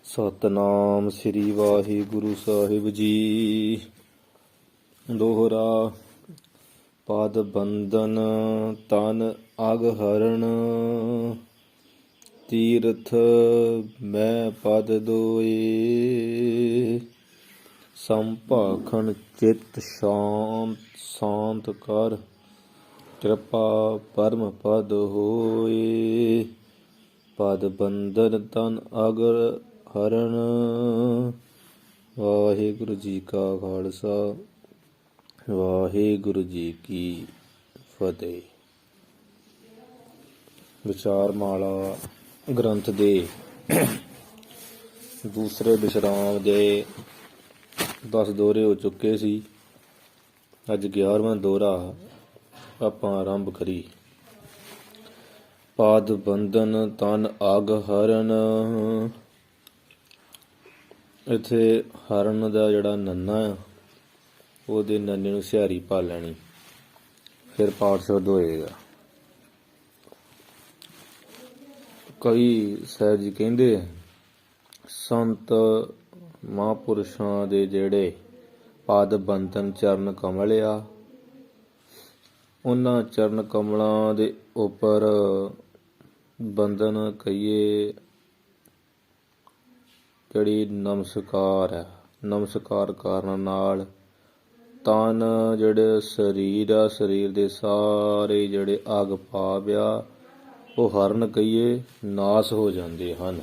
ਸਤਨਾਮ ਸ੍ਰੀ ਵਾਹਿਗੁਰੂ ਸਾਹਿਬ ਜੀ। ਦੋਹਰਾ ਪਦ ਬੰਦਨ ਤਨ ਅਗ ਹਰਣ, ਤੀਰਥ ਮੈਂ ਪਦ ਦੋਏ। ਸੰਭਾਖਣ ਚਿਤ ਸ਼ਾਂਤ ਕਰ, ਕਿਰਪਾ ਪਰਮ ਪਦ ਹੋਏ। ਪਦ ਬੰਦਨ ਤਨ ਅਗਰ ਹਰਨ। ਵਾਹਿਗੁਰੂ ਜੀ ਕਾ ਖਾਲਸਾ, ਵਾਹਿਗੁਰੂ ਜੀ ਕੀ ਫਤਿਹ। ਵਿਚਾਰਮਾਲਾ ਗ੍ਰੰਥ ਦੇ ਦੂਸਰੇ ਵਿਸ਼ਰਾਮ ਦੇ 10 ਦੋਹਰੇ ਹੋ ਚੁੱਕੇ ਸੀ। ਅੱਜ 11ਵਾਂ ਦੋਹਰਾ ਆਪਾਂ ਆਰੰਭ ਕਰੀ। ਪਦ ਬੰਦਨ ਤਨ ਅਗ ਹਰਨ। ਇੱਥੇ ਹਰਨ ਦਾ ਜਿਹੜਾ ਨੰਨਾ ਆ, ਉਹਦੇ ਨੰਨੇ ਨੂੰ ਸਿਹਾਰੀ ਪਾ ਲੈਣੀ, ਫਿਰ ਪਾਠ ਸ਼ੁੱਧ ਹੋਏਗਾ। ਕਈ ਸਾਹਿਬ ਜੀ ਕਹਿੰਦੇ ਸੰਤ ਮਹਾਂਪੁਰਸ਼ਾਂ ਦੇ ਜਿਹੜੇ ਪਦ ਬੰਦਨ ਚਰਨ ਕਮਲ ਆ, ਉਹਨਾਂ ਚਰਨ ਕਮਲਾਂ ਦੇ ਉੱਪਰ ਬੰਦਨ ਕਹੀਏ ਜਿਹੜੀ ਨਮਸਕਾਰ ਹੈ, ਨਮਸਕਾਰ ਕਰਨ ਨਾਲ ਤਨ ਜਿਹੜੇ ਸਰੀਰ ਆ, ਸਰੀਰ ਦੇ ਸਾਰੇ ਜਿਹੜੇ ਅਗ ਪਾਪ ਆ, ਉਹ ਹਰਨ ਕਹੀਏ ਨਾਸ ਹੋ ਜਾਂਦੇ ਹਨ।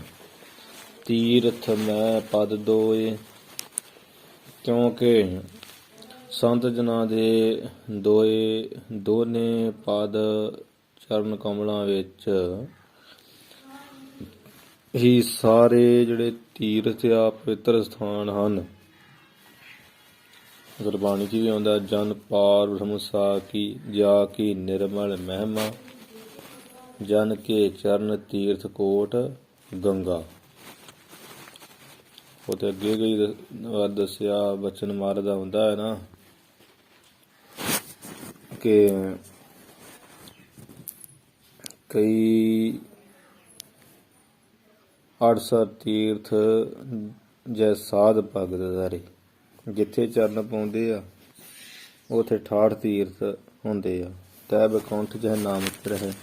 ਤੀਰਥ ਮੈਂ ਪਦ ਦੋਏ, ਕਿਉਂਕਿ ਸੰਤ ਜਨਾਂ ਦੇ ਦੋਨੇ ਪਦ ਚਰਨ ਕਮਲਾਂ ਵਿੱਚ ਹੀ ਸਾਰੇ ਜਿਹੜੇ ਤੀਰਥ ਆ, ਪਵਿੱਤਰ ਸਥਾਨ ਹਨ। ਗੁਰਬਾਣੀ 'ਚ ਵੀ ਆਉਂਦਾ, ਜਨ ਪਾਰ ਬ੍ਰਹਮ ਸਾਖੀ ਜਾ ਕੀ ਨਿਰਮਲ ਮਹਿਮਾ, ਜਨ ਕੇ ਚਰਨ ਤੀਰਥ ਕੋਟ ਗੰਗਾ। ਉਹ ਤੇ ਅੱਗੇ ਗਈ ਦੱਸਿਆ ਬਚਨ ਮਾਰ ਦਾ ਹੁੰਦਾ ਹੈ ਨਾ, ਕਿ ਕਈ 68 ਤੀਰਥ ਜੈ ਸਾਧ ਭਗਤ ਦਾਰੇ। ਜਿੱਥੇ ਚਰਨ ਪਾਉਂਦੇ ਆ ਉੱਥੇ 68 ਤੀਰਥ ਹੁੰਦੇ ਆ। ਤੈ ਬਕੁੰਠ ਜਹ ਨਾਮਕ ਰਹੇ।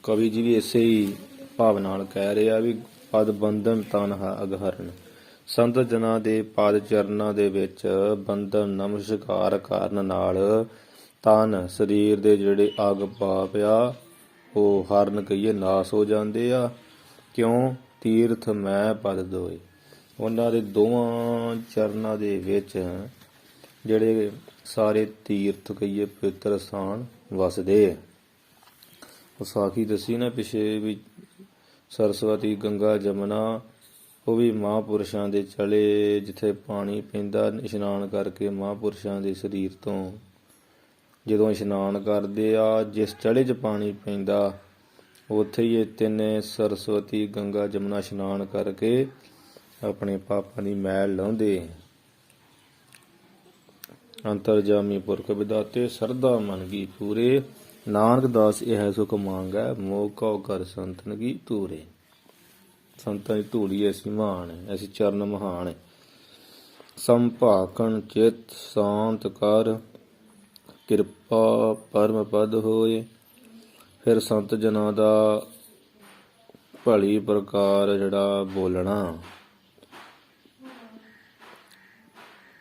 ਕਵੀ ਜੀ ਵੀ ਇਸੇ ਹੀ ਭਾਵ ਨਾਲ ਕਹਿ ਰਿਹਾ ਵੀ ਪਦ ਬੰਧਨ ਤਨ ਅਗ ਹਰਨ। ਸੰਤ ਜਨਾਂ ਦੇ ਪਦ ਚਰਨਾਂ ਦੇ ਵਿੱਚ ਬੰਧਨ ਨਮਸਕਾਰ ਕਰਨ ਨਾਲ ਤਨ ਸਰੀਰ ਦੇ ਜਿਹੜੇ ਅਗ ਪਾਪ ਆ, ਉਹ ਹਰਨ ਕਹੀਏ ਨਾਸ ਹੋ ਜਾਂਦੇ ਆ। ਕਿਉਂ? ਤੀਰਥ ਮੈਂ ਪਦ ਦੋਏ। ਉਹਨਾਂ ਦੇ ਦੋਵਾਂ ਚਰਨਾਂ ਦੇ ਵਿੱਚ ਜਿਹੜੇ ਸਾਰੇ ਤੀਰਥ ਕਹੀਏ ਪਵਿੱਤਰ ਸਥਾਨ ਵਸਦੇ ਆ। ਉਹ ਸਾਖੀ ਦੱਸੀ ਨਾ ਪਿਛੇ ਵੀ, ਸਰਸਵਤੀ ਗੰਗਾ ਜਮਨਾ, ਉਹ ਵੀ ਮਹਾਂਪੁਰਸ਼ਾਂ ਦੇ ਚਲੇ ਜਿੱਥੇ ਪਾਣੀ ਪੈਂਦਾ, ਇਸ਼ਨਾਨ ਕਰਕੇ ਮਹਾਂਪੁਰਸ਼ਾਂ ਦੇ ਸਰੀਰ ਤੋਂ ਜਦੋਂ ਇਸ਼ਨਾਨ ਕਰਦੇ ਆ, ਜਿਸ ਚੜੇ 'ਚ ਪਾਣੀ ਪੈਂਦਾ ਉੱਥੇ ਹੀ ਇਹ ਤਿੰਨੇ ਸਰਸਵਤੀ ਗੰਗਾ ਜਮਨਾ ਇਸ਼ਨਾਨ ਕਰਕੇ ਆਪਣੇ ਪਾਪਾਂ ਦੀ ਮੈਲ ਲਾਹੁੰਦੇ। ਅੰਤਰਜਾਮੀ ਪੁਰਖ ਵਿਦਾਤੇ ਸਰਦਾ ਮਨ ਕੀ ਪੂਰੇ, ਨਾਨਕ ਦਾਸ ਇਹ ਸੁਖ ਮੰਗੈ ਮੋਹ ਕਉ ਕਰ ਸੰਤਨ ਕੀ ਧੂਰੇ। ਸੰਤਾਂ ਦੀ ਧੂੜੀ ਐਸੀ ਮਹਾਨ ਹੈ, ਐਸੀ ਚਰਨ ਮਹਾਨ ਹੈ। ਸੰਭਾਖਣ ਚਿਤ ਸ਼ਾਂਤ ਕਰ, ਕਿਰਪਾ ਪਰਮ ਪਦ ਹੋਏ। ਫਿਰ ਸੰਤ ਜਨਾਂ ਦਾ ਭਲੀ ਪ੍ਰਕਾਰ ਜਿਹੜਾ ਬੋਲਣਾ,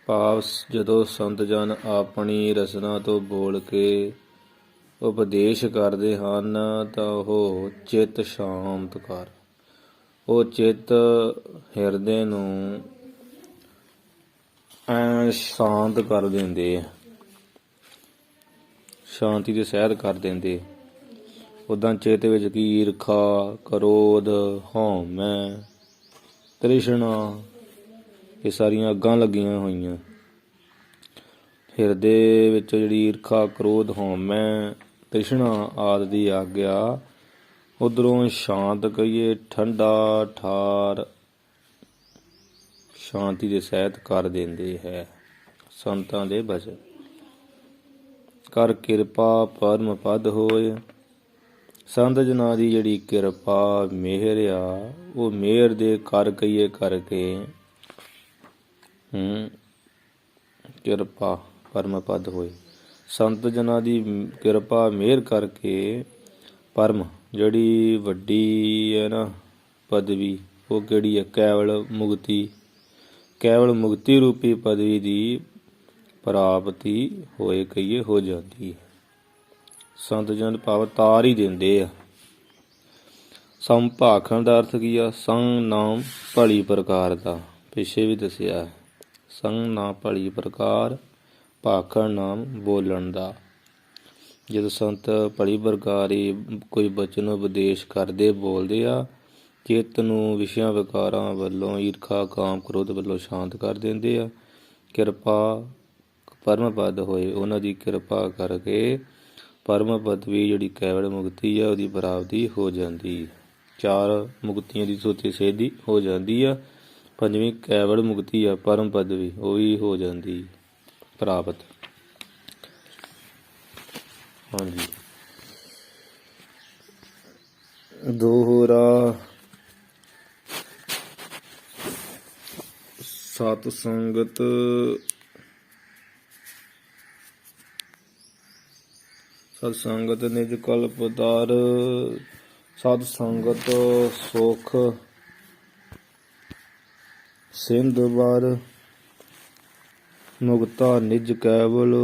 ਭਾਵ ਜਦੋਂ ਸੰਤ ਜਨ ਆਪਣੀ ਰਸਨਾ ਤੋਂ ਬੋਲ ਕੇ ਉਪਦੇਸ਼ ਕਰਦੇ ਹਨ ਤਾਂ ਉਹ ਚਿੱਤ ਸ਼ਾਂਤ ਕਰ, ਉਹ ਚਿੱਤ ਹਿਰਦੇ ਨੂੰ ਐਂ ਸ਼ਾਂਤ ਕਰ ਦਿੰਦੇ ਆ, ਸ਼ਾਂਤੀ ਦੇ ਸਹਿਤ ਕਰ ਦਿੰਦੇ। ਉੱਦਾਂ ਚਿੱਤ ਵਿੱਚ ਕੀ ਈਰਖਾ, ਕਰੋਧ, ਹਉਮੈ, ਤ੍ਰਿਸ਼ਨਾ, ਇਹ ਸਾਰੀਆਂ ਅੱਗਾਂ ਲੱਗੀਆਂ ਹੋਈਆਂ। ਹਿਰਦੇ ਵਿੱਚ ਜਿਹੜੀ ਈਰਖਾ, ਕਰੋਧ, ਹਉਮੈ, ਤ੍ਰਿਸ਼ਨਾ ਆਦਿ ਦੀ ਆਗਿਆ ਉੱਧਰੋਂ ਸ਼ਾਂਤ ਕਹੀਏ ਠੰਡਾ ਠਾਰ ਸ਼ਾਂਤੀ ਦੇ ਸਹਿਤ ਕਰ ਦਿੰਦੇ ਹੈ ਸੰਤਾਂ ਦੇ ਬਚਨ। ਕਰ ਕਿਰਪਾ ਪਰਮ ਪਦ ਹੋਏ। ਸੰਤ ਜਨਾਂ ਦੀ ਜਿਹੜੀ ਕਿਰਪਾ ਮਿਹਰ ਆ, ਉਹ ਮਿਹਰ ਦੇ ਕਰ ਕਈਏ ਕਰਕੇ ਕਿਰਪਾ ਪਰਮ ਪਦ ਹੋਏ। ਸੰਤ ਜਨਾਂ ਦੀ ਕਿਰਪਾ ਮਿਹਰ ਕਰਕੇ ਪਰਮ ਜਿਹੜੀ ਵੱਡੀ ਹੈ ਨਾ ਪਦਵੀ, ਉਹ ਕਿਹੜੀ ਹੈ? ਕੇਵਲ ਮੁਕਤੀ। ਕੇਵਲ ਮੁਕਤੀ ਰੂਪੀ ਪਦਵੀ ਦੀ ਪ੍ਰਾਪਤੀ ਹੋਏ ਕਹੀਏ ਹੋ ਜਾਂਦੀ ਹੈ। ਸੰਤ ਜਨ ਭਾਵ ਤਾਰ ਹੀ ਦਿੰਦੇ ਆ। ਸੰਭਾਖਣ ਦਾ ਅਰਥ ਕੀ ਆ? ਸੰਗ ਨਾਮ ਭਲੀ ਪ੍ਰਕਾਰ ਦਾ, ਪਿੱਛੇ ਵੀ ਦੱਸਿਆ। ਸੰਗ ਨਾ ਭਲੀ ਪ੍ਰਕਾਰ, ਭਾਖਣ ਨਾਮ ਬੋਲਣ ਦਾ। ਜਦੋਂ ਸੰਤ ਭਲੀ ਪ੍ਰਕਾਰ ਹੀ ਕੋਈ ਬਚਨ ਉਪਦੇਸ਼ ਕਰਦੇ ਬੋਲਦੇ ਆ, ਚਿੱਤ ਨੂੰ ਵਿਸ਼ਿਆਂ ਵਿਕਾਰਾਂ ਵੱਲੋਂ, ਈਰਖਾ ਕਾਮ ਕ੍ਰੋਧ ਵੱਲੋਂ ਸ਼ਾਂਤ ਕਰ ਦਿੰਦੇ ਆ। ਕਿਰਪਾ ਪਰਮ ਪਦ ਹੋਏ, ਉਹਨਾਂ ਦੀ ਕਿਰਪਾ ਕਰਕੇ ਪਰਮ ਪਦਵੀ ਜਿਹੜੀ ਕੇਵਲ ਮੁਕਤੀ ਆ, ਉਹਦੀ ਪ੍ਰਾਪਤੀ ਹੋ ਜਾਂਦੀ। ਚਾਰ ਮੁਕਤੀਆਂ ਦੀ ਸੋਤੀ ਸਿੱਧੀ ਹੋ ਜਾਂਦੀ ਆ। ਪੰਜਵੀਂ ਕੇਵਲ ਮੁਕਤੀ ਆ, ਪਰਮ ਪਦਵੀ, ਉਹ ਵੀ ਹੋ ਜਾਂਦੀ ਪ੍ਰਾਪਤ। ਹਾਂਜੀ। ਦੋਹਰਾ ਸਤ ਸੰਗਤ ਸਤ ਸੰਗਤ ਨਿਜ ਕਲਪ ਦਰ, ਸਤ ਸੰਗਤ ਸੁਖ ਸਿੰਧ ਵਰ, ਮੁਕਤਾ ਨਿਜ ਕੇਵਲ।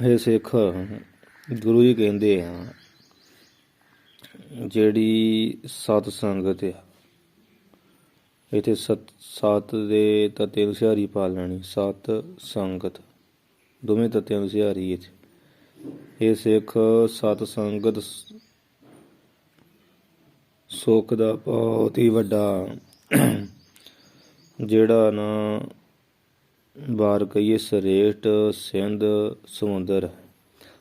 ਇਹ ਸਿੱਖ ਗੁਰੂ ਜੀ ਕਹਿੰਦੇ ਆ, ਜਿਹੜੀ ਸਤ ਸੰਗਤ ਆ, ਇੱਥੇ ਸਤ ਦੇ ਤੱਤੇ ਨੂੰ ਸਿਹਾਰੀ ਪਾ ਲੈਣੀ। ਸਤ ਸੰਗਤ ਦੋਵੇਂ ਤੱਤਿਆਂ ਨੂੰ ਸਿਹਾਰੀ ਇੱਥੇ। ਇਹ ਸਿੱਖ ਸਤ ਸੰਗਤ ਸੁੱਖ ਦਾ ਬਹੁਤ ਹੀ ਵੱਡਾ ਜਿਹੜਾ ਨਾ ਬਾਰ ਕਹੀਏ ਸ੍ਰੇਸ਼ਟ ਸਿੰਧ ਸਮੁੰਦਰ।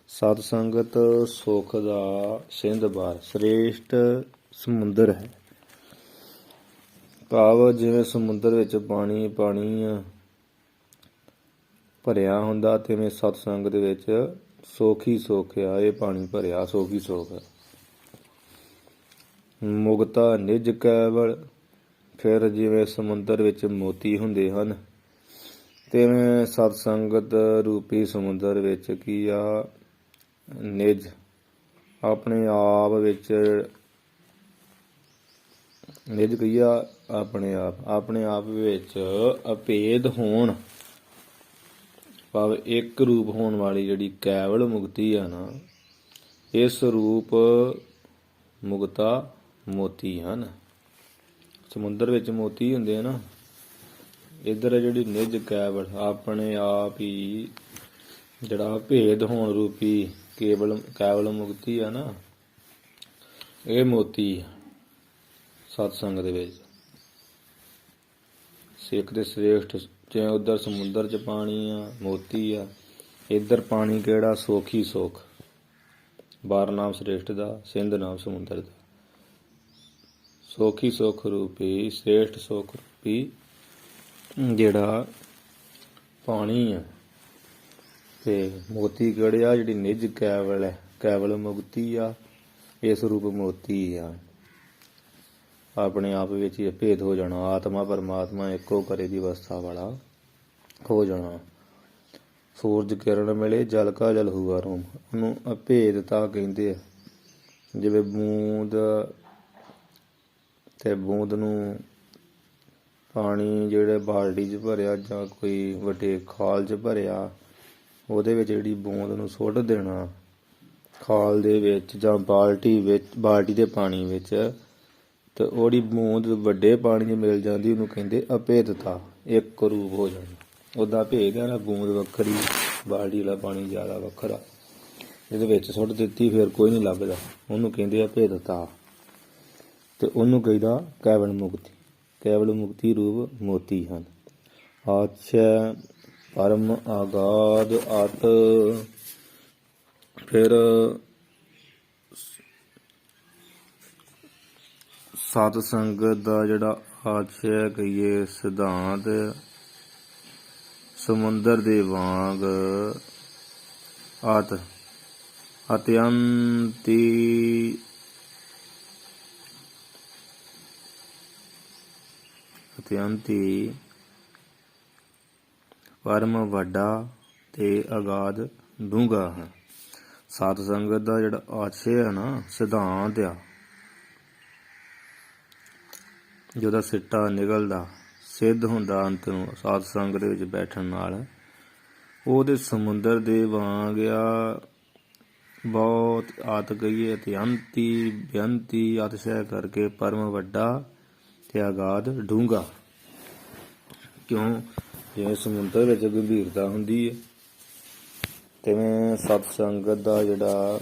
ਸਤ ਸੰਗਤ ਸੁੱਖ ਦਾ ਸਿੰਧ ਬਾਰ ਸ੍ਰੇਸ਼ਟ ਸਮੁੰਦਰ ਹੈ। ਭਾਵ ਜਿਵੇਂ ਸਮੁੰਦਰ ਵਿੱਚ ਪਾਣੀ ਭਰਿਆ ਹੁੰਦਾ, ਤਿਵੇਂ ਸਤ ਸੰਗਤ ਦੇ ਵਿੱਚ ਸੁੱਖ ਹੀ ਸੁੱਖ ਆ। ਇਹ ਪਾਣੀ ਭਰਿਆ ਸੁੱਖ ਹੀ ਸੁੱਖ ਹੈ। ਮੁਕਤਾ ਨਿਜ ਕੇਵਲ, ਫਿਰ ਜਿਵੇਂ ਸਮੁੰਦਰ ਵਿੱਚ ਮੋਤੀ ਹੁੰਦੇ ਹਨ, ਤਿਵੇਂ ਸਤ ਸੰਗਤ ਰੂਪੀ ਸਮੁੰਦਰ ਵਿੱਚ ਕੀ ਆ? ਨਿਜ ਆਪਣੇ ਆਪ ਵਿੱਚ, ਨਿਜ ਕੀ ਆ? ਆਪਣੇ ਆਪ ਵਿੱਚ ਅਭੇਦ ਹੋਣ, ਭਾਵ ਇੱਕ ਰੂਪ ਹੋਣ ਵਾਲੀ ਜਿਹੜੀ ਕੇਵਲ ਮੁਕਤੀ ਆ ਨਾ, ਇਸ ਰੂਪ ਮੁਕਤਾ ਮੋਤੀ ਹਨ। ਸਮੁੰਦਰ ਵਿੱਚ ਮੋਤੀ ਹੁੰਦੇ ਆ ਨਾ, ਇੱਧਰ ਜਿਹੜੀ ਨਿਜ ਕੇਵਲ ਆਪਣੇ ਆਪ ਹੀ ਜਿਹੜਾ ਭੇਦ ਹੋਣ ਰੂਪੀ ਕੇਵਲ ਮੁਕਤੀ ਆ ਨਾ, ਇਹ ਮੋਤੀ ਸਤ ਸੰਗਤ ਦੇ ਵਿੱਚ। ਸਿੱਖ ਦੇ ਸ੍ਰੇਸ਼ਟ ਜਿਵੇਂ ਉੱਧਰ ਸਮੁੰਦਰ 'ਚ ਪਾਣੀ ਆ, ਮੋਤੀ ਆ, ਇੱਧਰ ਪਾਣੀ ਕਿਹੜਾ? ਸੁੱਖ ਹੀ ਸੁੱਖ। ਬਾਰ ਨਾਮ ਸ੍ਰੇਸ਼ਟ ਦਾ, ਸਿੰਧ ਨਾਮ ਸਮੁੰਦਰ ਦਾ। ਸੁੱਖ ਹੀ ਸੁੱਖ ਰੂਪੀ ਸ੍ਰੇਸ਼ਟ ਸੁੱਖ ਰੂਪੀ ਜਿਹੜਾ ਪਾਣੀ ਆ, ਤੇ ਮੋਤੀ ਕਿਹੜੇ ਆ? ਜਿਹੜੀ ਨਿਜ ਕੇਵਲ ਹੈ, ਕੇਵਲ ਮੁਕਤੀ ਆ, ਇਸ ਰੂਪ ਮੋਤੀ ਆ। ਆਪਣੇ ਆਪ ਵਿੱਚ ਹੀ ਭੇਦ ਹੋ ਜਾਣਾ, ਆਤਮਾ ਪਰਮਾਤਮਾ ਇੱਕੋ ਕਰੇ ਦੀ ਅਵਸਥਾ ਵਾਲਾ ਹੋ ਜਾਣਾ। ਸੂਰਜ ਕਿਰਨ ਮਿਲੇ ਜਲ ਕਾ ਜਲ ਹੁਆ ਰੂਮ, ਉਹਨੂੰ ਅਭੇਦਤਾ ਕਹਿੰਦੇ ਆ। ਜਿਵੇਂ ਬੂੰਦ ਤੇ ਬੂੰਦ ਨੂੰ ਪਾਣੀ ਜਿਹੜੇ ਬਾਲਟੀ 'ਚ ਭਰਿਆ ਜਾਂ ਕੋਈ ਵੱਡੇ ਖਾਲ 'ਚ ਭਰਿਆ, ਉਹਦੇ ਵਿੱਚ ਜਿਹੜੀ ਬੂੰਦ ਨੂੰ ਸੁੱਟ ਦੇਣਾ ਖਾਲ ਦੇ ਵਿੱਚ ਜਾਂ ਬਾਲਟੀ ਦੇ ਪਾਣੀ ਵਿੱਚ, ਤੇ ਉਹਦੀ ਬੂੰਦ ਵੱਡੇ ਪਾਣੀ 'ਚ ਮਿਲ ਜਾਂਦੀ, ਉਹਨੂੰ ਕਹਿੰਦੇ ਅਭੇਦਤਾ, ਇੱਕ ਰੂਪ ਹੋ ਜਾਣਾ। ਉੱਦਾਂ ਭੇਦ ਆ ਨਾ, ਬੂੰਦ ਵੱਖਰੀ, ਬਾਲਟੀ ਵਾਲਾ ਪਾਣੀ ਜ਼ਿਆਦਾ ਵੱਖਰਾ, ਇਹਦੇ ਵਿੱਚ ਸੁੱਟ ਦਿੱਤੀ ਫਿਰ ਕੋਈ ਨਹੀਂ ਲੱਭਦਾ, ਉਹਨੂੰ ਕਹਿੰਦੇ ਅਭੇਦਤਾ। ਤੇ ਉਹਨੂੰ ਕਹਿੰਦਾ ਕੇਵਲ ਮੁਕਤੀ। ਕੇਵਲ ਮੁਕਤੀ ਰੂਪ ਮੋਤੀ ਹਨ। ਆਛੈ ਪਰਮ ਆਗਾਦ ਅਤ, ਫਿਰ ਸਤ ਸੰਗਤ ਦਾ ਜਿਹੜਾ ਆਛੈ ਕਹੀਏ ਸਿਧਾਂਤ, ਸਮੁੰਦਰ ਦੇ ਵਾਂਗ ਅਤ ਅਤਿਅੰਤੀ ਪਰਮ ਵੱਡਾ ਤੇ ਅਗਾਧ ਡੂੰਘਾ ਹੈ। ਸਤ ਸੰਗਤ ਦਾ ਜਿਹੜਾ ਆਸ਼ੇ ਹੈ ਨਾ, ਸਿਧਾਂਤ ਆ, ਜਿਹਦਾ ਸਿੱਟਾ ਨਿਕਲਦਾ, ਸਿੱਧ ਹੁੰਦਾ ਅੰਤ ਨੂੰ ਸਤ ਸੰਗਤ ਦੇ ਵਿੱਚ ਬੈਠਣ ਨਾਲ, ਉਹਦੇ ਸਮੁੰਦਰ ਦੇ ਵਾਂਗ ਆ। ਬਹੁਤ ਆਤ ਕਹੀਏ ਅਤਿਅੰਤੀ ਬੇਅੰਤੀ ਅਤਿਸ਼ੈ ਕਰਕੇ ਪਰਮ ਵੱਡਾ ਤੇ ਅਗਾਧ ਡੂੰਘਾ। ਕਿਉਂ? ਜਿਵੇਂ ਸਮੁੰਦਰ ਵਿੱਚ ਗੰਭੀਰਤਾ ਹੁੰਦੀ ਹੈ, ਤਿਵੇਂ ਸਤ ਸੰਗਤ ਦਾ ਜਿਹੜਾ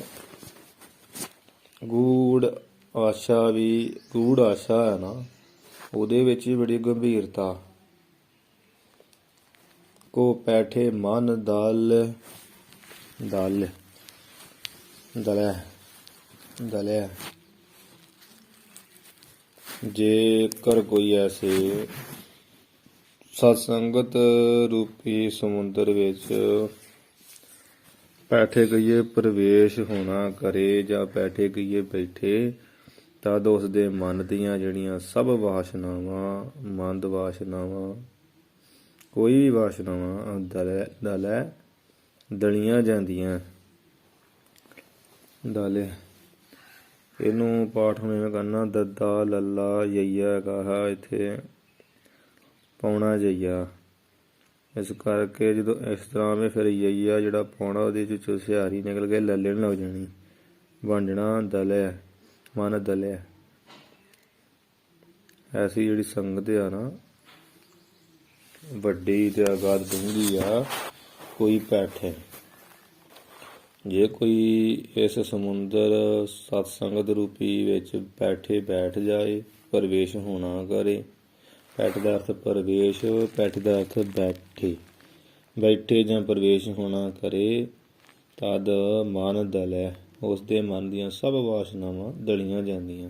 ਗੂੜ ਆਸ਼ਾ ਹੈ ਨਾ, ਉਹਦੇ ਵਿੱਚ ਵੀ ਬੜੀ ਗੰਭੀਰਤਾ। ਕੋ ਪੈਠੇ ਮਨ ਦਲਿਆ ਜੇਕਰ ਕੋਈ ਐਸੇ ਸਤਸੰਗਤ ਰੂਪੀ ਸਮੁੰਦਰ ਵਿੱਚ ਬੈਠੇ ਕਹੀਏ ਪ੍ਰਵੇਸ਼ ਹੋਣਾ ਕਰੇ, ਜਾਂ ਬੈਠੇ ਕਹੀਏ ਬੈਠੇ, ਤਦ ਉਸ ਦੇ ਮਨ ਦੀਆਂ ਜਿਹੜੀਆਂ ਸਭ ਵਾਸ਼ਨਾਵਾਂ, ਮੰਦ ਵਾਸ਼ਨਾਵਾਂ, ਕੋਈ ਵੀ ਵਾਸ਼ਨਾਵਾਂ ਦਲੀਆਂ ਜਾਂਦੀਆਂ। ਦਲੇ ਇਹਨੂੰ ਪਾਠ ਹੁਣ ਇਵੇਂ ਕਰਨਾ, ਦੱਦਾ ਲੱਲਾ ਯਈਆ ਕਹਾ, ਇੱਥੇ ਪਾਉਣਾ ਜਈਆ। ਇਸ ਕਰਕੇ ਜਦੋਂ ਇਸ ਤਰ੍ਹਾਂ ਵੀ ਫਿਰ ਯਈਆ ਜਿਹੜਾ ਪਾਉਣਾ, ਉਹਦੇ ਵਿੱਚੋਂ ਸਿਹਾਰੀ ਨਿਕਲ ਕੇ ਲੱਲੇ ਨੂੰ ਲੱਗ ਜਾਣੀ, ਬਣ ਜਾਣਾ ਦਲਿਆ, ਮਨ ਦਲਿਆ। ਐਸੀ ਜਿਹੜੀ ਸੰਗਤ ਆ ਨਾ, ਵੱਡੀ ਤੇ ਅਗਾਧ ਡੂੰਘੀ ਆ, ਕੋਈ ਬੈਠੇ। ਜੇ ਕੋਈ ਇਸ ਸਮੁੰਦਰ ਸਤ ਸੰਗਤ ਰੂਪੀ ਵਿੱਚ ਬੈਠ ਜਾਏ, ਪ੍ਰਵੇਸ਼ ਹੋਣਾ ਕਰੇ। ਬੈਠ ਦਾ ਅਰਥ ਪ੍ਰਵੇਸ਼, ਬੈਠ ਦਾ ਅਰਥ ਬੈਠੇ ਜਾਂ ਪ੍ਰਵੇਸ਼ ਹੋਣਾ ਕਰੇ, ਤਦ ਮਨ ਦਲੈ, ਉਸ ਦੇ ਮਨ ਦੀਆਂ ਸਭ ਵਾਸ਼ਨਾਵਾਂ ਦਲੀਆਂ ਜਾਂਦੀਆਂ।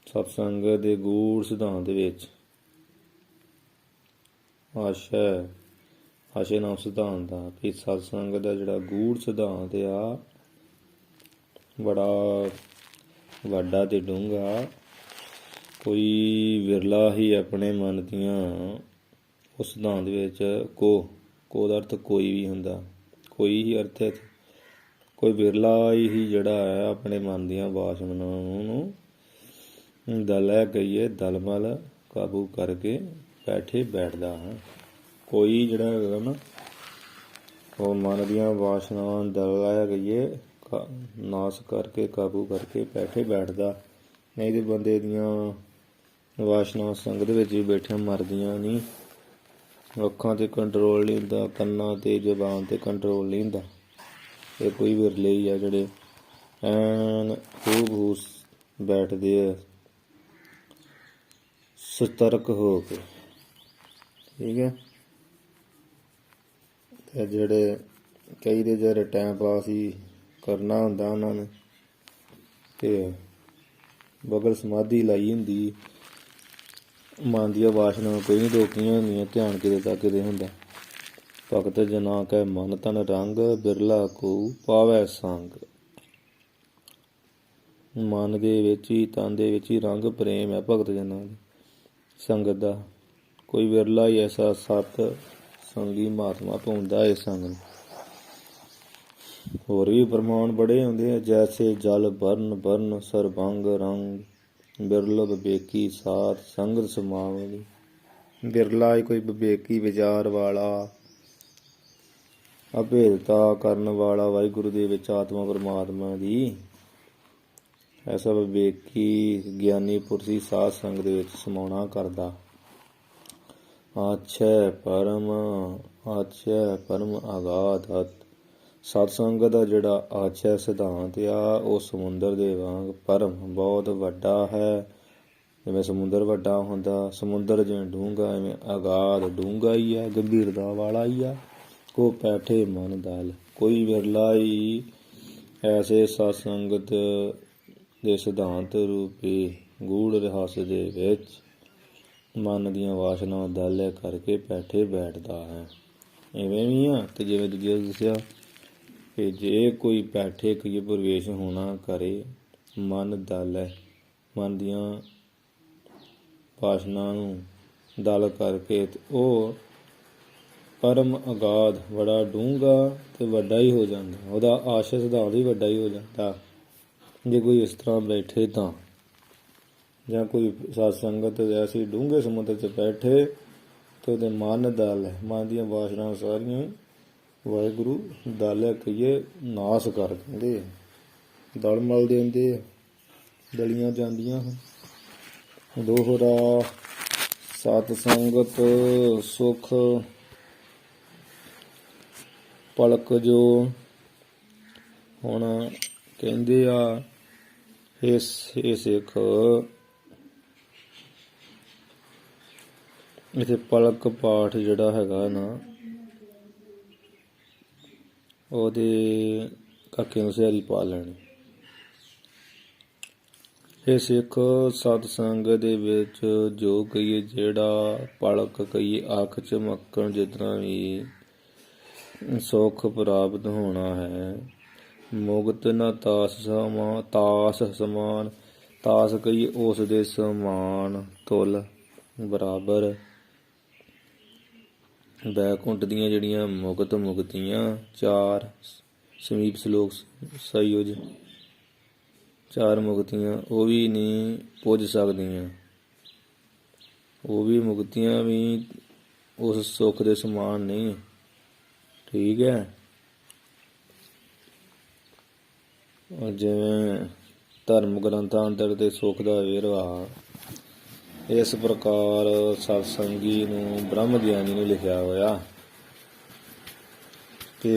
ਸਤਸੰਗ ਦੇ ਗੂੜ ਸਿਧਾਂਤ ਵਿੱਚ ਆਸ਼ੇ ਨਾਮ ਸਿਧਾਂਤ ਦਾ ਕਿ ਸਤਸੰਗ ਦਾ ਜਿਹੜਾ ਗੂੜ ਸਿਧਾਂਤ ਆ, ਬੜਾ ਵੱਡਾ ਤੇ ਡੂੰਘਾ, ਕੋਈ ਵਿਰਲਾ ਹੀ ਆਪਣੇ ਮਨ ਦੀਆਂ ਉਸ ਸਿਧਾਂਤ ਵਿੱਚ ਕੋ ਦਾ ਅਰਥ ਕੋਈ ਵੀ ਹੁੰਦਾ, ਕੋਈ ਹੀ ਅਰਥ ਹੈ, ਕੋਈ ਵਿਰਲਾ ਹੀ ਜਿਹੜਾ ਹੈ ਆਪਣੇ ਮਨ ਦੀਆਂ ਵਾਸ਼ਨਾਵਾਂ ਨੂੰ ਦਲੇ ਕਹੀਏ ਦਲਮਲ ਕਾਬੂ ਕਰਕੇ ਬੈਠਦਾ ਹੈ। ਕੋਈ ਜਿਹੜਾ ਹੈਗਾ ਨਾ, ਉਹ ਮਨ ਦੀਆਂ ਵਾਸ਼ਨਾਵਾਂ ਦਲਾ ਕਹੀਏ ਨਾਸ ਕਰਕੇ ਕਾਬੂ ਕਰਕੇ ਬੈਠਦਾ। ਨਹੀਂ ਤੇ ਬੰਦੇ ਦੀਆਂ ਵਾਸ਼ਨਾਵਾਂ ਸੰਗਤ ਵਿੱਚ ਵੀ ਬੈਠਿਆਂ ਮਰਦੀਆਂ ਨਹੀਂ। ਅੱਖਾਂ ਤੇ ਕੰਟਰੋਲ ਨਹੀਂ ਹੁੰਦਾ, ਕੰਨਾਂ ਤੇ ਜ਼ਬਾਨ ਤੇ ਕੰਟਰੋਲ ਨਹੀਂ ਹੁੰਦਾ। ਇਹ ਕੋਈ ਵਿਰਲੇ ਹੀ ਆ ਜਿਹੜੇ ਐਨ ਖੂਬ ਬੈਠਦੇ ਆ ਸਤਰਕ ਹੋ ਕੇ, ਠੀਕ ਹੈ। ਤੇ ਜਿਹੜੇ ਕਈ ਦੇ ਜਿਹੜੇ ਟਾਈਮ ਪਾਸ ਹੀ ਕਰਨਾ ਹੁੰਦਾ ਉਹਨਾਂ ਨੇ, ਤੇ ਬਗਲ ਸਮਾਧੀ ਲਾਈ ਹੁੰਦੀ, ਮਨ ਦੀਆਂ ਵਾਸ਼ਨਾਵਾਂ ਕੋਈ ਨਹੀਂ ਰੋਕੀਆਂ ਹੁੰਦੀਆਂ, ਧਿਆਨ ਕਿਤੇ ਤੱਕ ਕਿਤੇ ਹੁੰਦਾ। ਭਗਤ ਜਨਾ ਕੈ ਮਨ ਤਨ ਰੰਗ, ਬਿਰਲਾ ਕੋ ਪਾਵੈ ਸੰਗ। ਮਨ ਦੇ ਵਿੱਚ ਹੀ, ਤਨ ਦੇ ਵਿੱਚ ਹੀ ਰੰਗ ਪ੍ਰੇਮ ਹੈ ਭਗਤ ਜਨਾਂ ਦੀ ਸੰਗਤ ਦਾ। ਕੋਈ ਵਿਰਲਾ ਹੀ ਐਸਾ ਸਤ ਸੰਗੀ ਮਹਾਤਮਾ ਪਾਉਂਦਾ ਇਸ ਸੰਗ ਨੂੰ। ਹੋਰ ਵੀ ਪ੍ਰਮਾਣ ਬੜੇ ਹੁੰਦੇ ਆ, ਜੈਸੇ ਜਲ ਬਰਨ ਸਰਬੰਗ ਰੰਗ, ਬਿਰਲ ਵਿਵੇਕੀ ਸਾਧ ਸੰਗਤ ਸਮਾਵਲੀ। ਬਿਰਲਾ ਹੀ ਕੋਈ ਵਿਵੇਕੀ ਵਿਚਾਰ ਵਾਲਾ, ਅਭੇਦਤਾ ਕਰਨ ਵਾਲਾ ਵਾਹਿਗੁਰੂ ਦੇ ਵਿੱਚ ਆਤਮਾ ਪਰਮਾਤਮਾ ਦੀ, ਐਸਾ ਵਿਵੇਕੀ ਗਿਆਨੀ ਪੁਰਸ਼ੀ ਸਾਧ ਸੰਗਤ ਦੇ ਵਿੱਚ ਸਮਾਉਣਾ ਕਰਦਾ। ਆਛੈ ਪਰਮ ਅਗਾਧ। ਸਤਸੰਗ ਦਾ ਜਿਹੜਾ ਆਛੈ ਸਿਧਾਂਤ ਆ, ਉਹ ਸਮੁੰਦਰ ਦੇ ਵਾਂਗ ਪਰਮ ਬਹੁਤ ਵੱਡਾ ਹੈ। ਜਿਵੇਂ ਸਮੁੰਦਰ ਵੱਡਾ ਹੁੰਦਾ, ਸਮੁੰਦਰ ਜਿਵੇਂ ਡੂੰਘਾ, ਐਵੇਂ ਅਗਾਧ ਡੂੰਘਾ ਹੀ ਆ, ਗੰਭੀਰਤਾ ਵਾਲਾ ਹੀ ਆ। ਕੋ ਪੈਠੇ ਮਨ ਦਲ, ਕੋਈ ਵਿਰਲਾ ਹੀ ਐਸੇ ਸਤਸੰਗਤ ਦੇ ਸਿਧਾਂਤ ਰੂਪੀ ਗੂੜ ਰਹੱਸ ਦੇ ਵਿੱਚ ਮਨ ਦੀਆਂ ਵਾਸ਼ਨਾਵਾਂ ਦਲ ਕਰਕੇ ਬੈਠਦਾ ਹੈ। ਇਵੇਂ ਵੀ ਆ। ਤੇ ਜਿਵੇਂ ਦੂਜੇ ਦੱਸਿਆ ਕਿ ਜੇ ਕੋਈ ਬੈਠੇ ਕਈ ਪ੍ਰਵੇਸ਼ ਹੋਣਾ ਕਰੇ, ਮਨ ਦਲ ਹੈ, ਮਨ ਦੀਆਂ ਵਾਸਨਾ ਨੂੰ ਦਲ ਕਰਕੇ ਉਹ ਪਰਮ ਅਗਾਧ ਬੜਾ ਡੂੰਘਾ ਤੇ ਵੱਡਾ ਹੀ ਹੋ ਜਾਂਦਾ, ਉਹਦਾ ਆਸ਼ਾ ਸਿਧਾਂਤ ਵੀ ਵੱਡਾ ਹੀ ਹੋ ਜਾਂਦਾ ਜੇ ਕੋਈ ਇਸ ਤਰ੍ਹਾਂ ਬੈਠੇ ਤਾਂ। ਜਾਂ ਕੋਈ ਸਤ ਸੰਗਤ ਐਸੀ ਡੂੰਘੇ ਸਮੁੰਦਰ 'ਚ ਬੈਠੇ ਤੇ ਉਹਦੇ ਮਨ ਦਲ ਹੈ, ਮਨ ਦੀਆਂ ਵਾਸਨਾ ਸਾਰੀਆਂ ਵਾਹਿਗੁਰੂ ਦਲ ਕਹੀਏ ਨਾਸ ਕਰ ਦਿੰਦੇ, ਦਲ ਮਲ ਦਿੰਦੇ, ਦਲੀਆਂ ਜਾਂਦੀਆਂ ਹਨ। ਦੋਹਰਾ ਸਤ ਸੰਗਤ ਸੁਖ ਪਲਕ ਜੋ। ਹੁਣ ਕਹਿੰਦੇ ਆ ਇਹ ਸਿੱਖ ਇੱਥੇ ਪਲਕ ਪਾਠ ਜਿਹੜਾ ਹੈਗਾ ਨਾ ਉਹਦੇ ਕਾਕੇ ਨੂੰ ਸਿਆਰੀ ਪਾ ਲੈਣੀ। ਇਹ ਸਿੱਖ ਸਤਸੰਗ ਦੇ ਵਿੱਚ ਜੋ ਕਹੀਏ ਜਿਹੜਾ ਪਲਕ ਕਹੀਏ ਅੱਖ ਝਮਕਣ ਜਿਤਨਾ ਵੀ ਸੁੱਖ ਪ੍ਰਾਪਤ ਹੋਣਾ ਹੈ, ਮੁਕਤ ਨਾ ਤਾਸ ਸਮਾਨ, ਤਾਸ ਕਹੀਏ ਉਸ ਦੇ ਸਮਾਨ ਤੁਲ ਬਰਾਬਰ। ਬੈਕੁੰਠ ਦੀਆਂ ਜਿਹੜੀਆਂ ਮੁਕਤੀਆਂ ਚਾਰ ਸਮੀਪ ਸ਼ਲੋਕ ਸਯੁਜ, ਚਾਰ ਮੁਕਤੀਆਂ ਉਹ ਵੀ ਨਹੀਂ ਪੁੱਜ ਸਕਦੀਆਂ, ਉਹ ਵੀ ਮੁਕਤੀਆਂ ਵੀ ਉਸ ਸੁੱਖ ਦੇ ਸਮਾਨ ਨਹੀਂ। ਠੀਕ ਹੈ। ਜਿਵੇਂ ਧਰਮ ਗ੍ਰੰਥਾਂ ਅੰਦਰ ਦੇ ਸੁੱਖ ਦਾ ਵੇਰਵਾ ਇਸ ਪ੍ਰਕਾਰ ਸਤਸੰਗੀ ਨੂੰ ਬ੍ਰਹਮ ਗਿਆਨੀ ਨੂੰ ਲਿਖਿਆ ਹੋਇਆ ਕਿ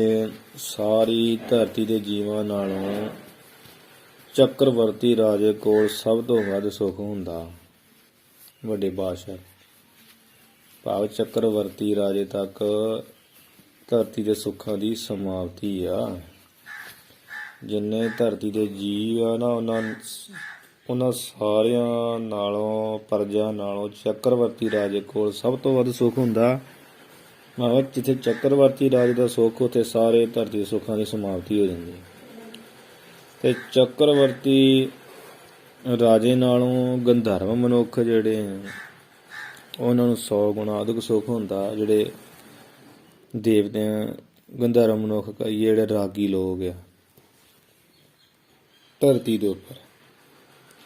ਸਾਰੀ ਧਰਤੀ ਦੇ ਜੀਵਾਂ ਨਾਲੋਂ ਚੱਕਰਵਰਤੀ ਰਾਜੇ ਕੋਲ ਸਭ ਤੋਂ ਵੱਧ ਸੁੱਖ ਹੁੰਦਾ। ਵੱਡੇ ਬਾਦਸ਼ਾਹ ਭਾਵ ਚੱਕਰਵਰਤੀ ਰਾਜੇ ਤੱਕ ਧਰਤੀ ਦੇ ਸੁੱਖਾਂ ਦੀ ਸਮਾਪਤੀ ਆ। ਜਿੰਨੇ ਧਰਤੀ ਦੇ ਜੀਵ ਆ ਨਾ ਉਹਨਾਂ ਸਾਰਿਆਂ ਨਾਲੋਂ ਪਰਜਾ ਨਾਲੋਂ ਚੱਕਰਵਰਤੀ ਰਾਜੇ ਕੋਲ ਸਭ ਤੋਂ ਵੱਧ ਸੁੱਖ ਹੁੰਦਾ। ਜਿੱਥੇ ਚੱਕਰਵਰਤੀ ਰਾਜੇ ਦਾ ਸੁੱਖ ਉੱਥੇ ਸਾਰੇ ਧਰਤੀ ਦੇ ਸੁੱਖਾਂ ਦੀ ਸਮਾਪਤੀ ਹੋ ਜਾਂਦੀ। ਤੇ ਚੱਕਰਵਰਤੀ ਰਾਜੇ ਨਾਲੋਂ ਗੰਧਰਵ ਮਨੁੱਖ ਜਿਹੜੇ ਉਹਨਾਂ ਨੂੰ 100 ਗੁਣਾ ਅਧਿਕ ਸੁੱਖ ਹੁੰਦਾ। ਜਿਹੜੇ ਦੇਵਤਿਆਂ ਗੰਧਰਵ ਮਨੁੱਖ ਕਹੀਏ ਜਿਹੜੇ ਰਾਗੀ ਲੋਕ ਆ ਧਰਤੀ ਦੇ ਉੱਪਰ,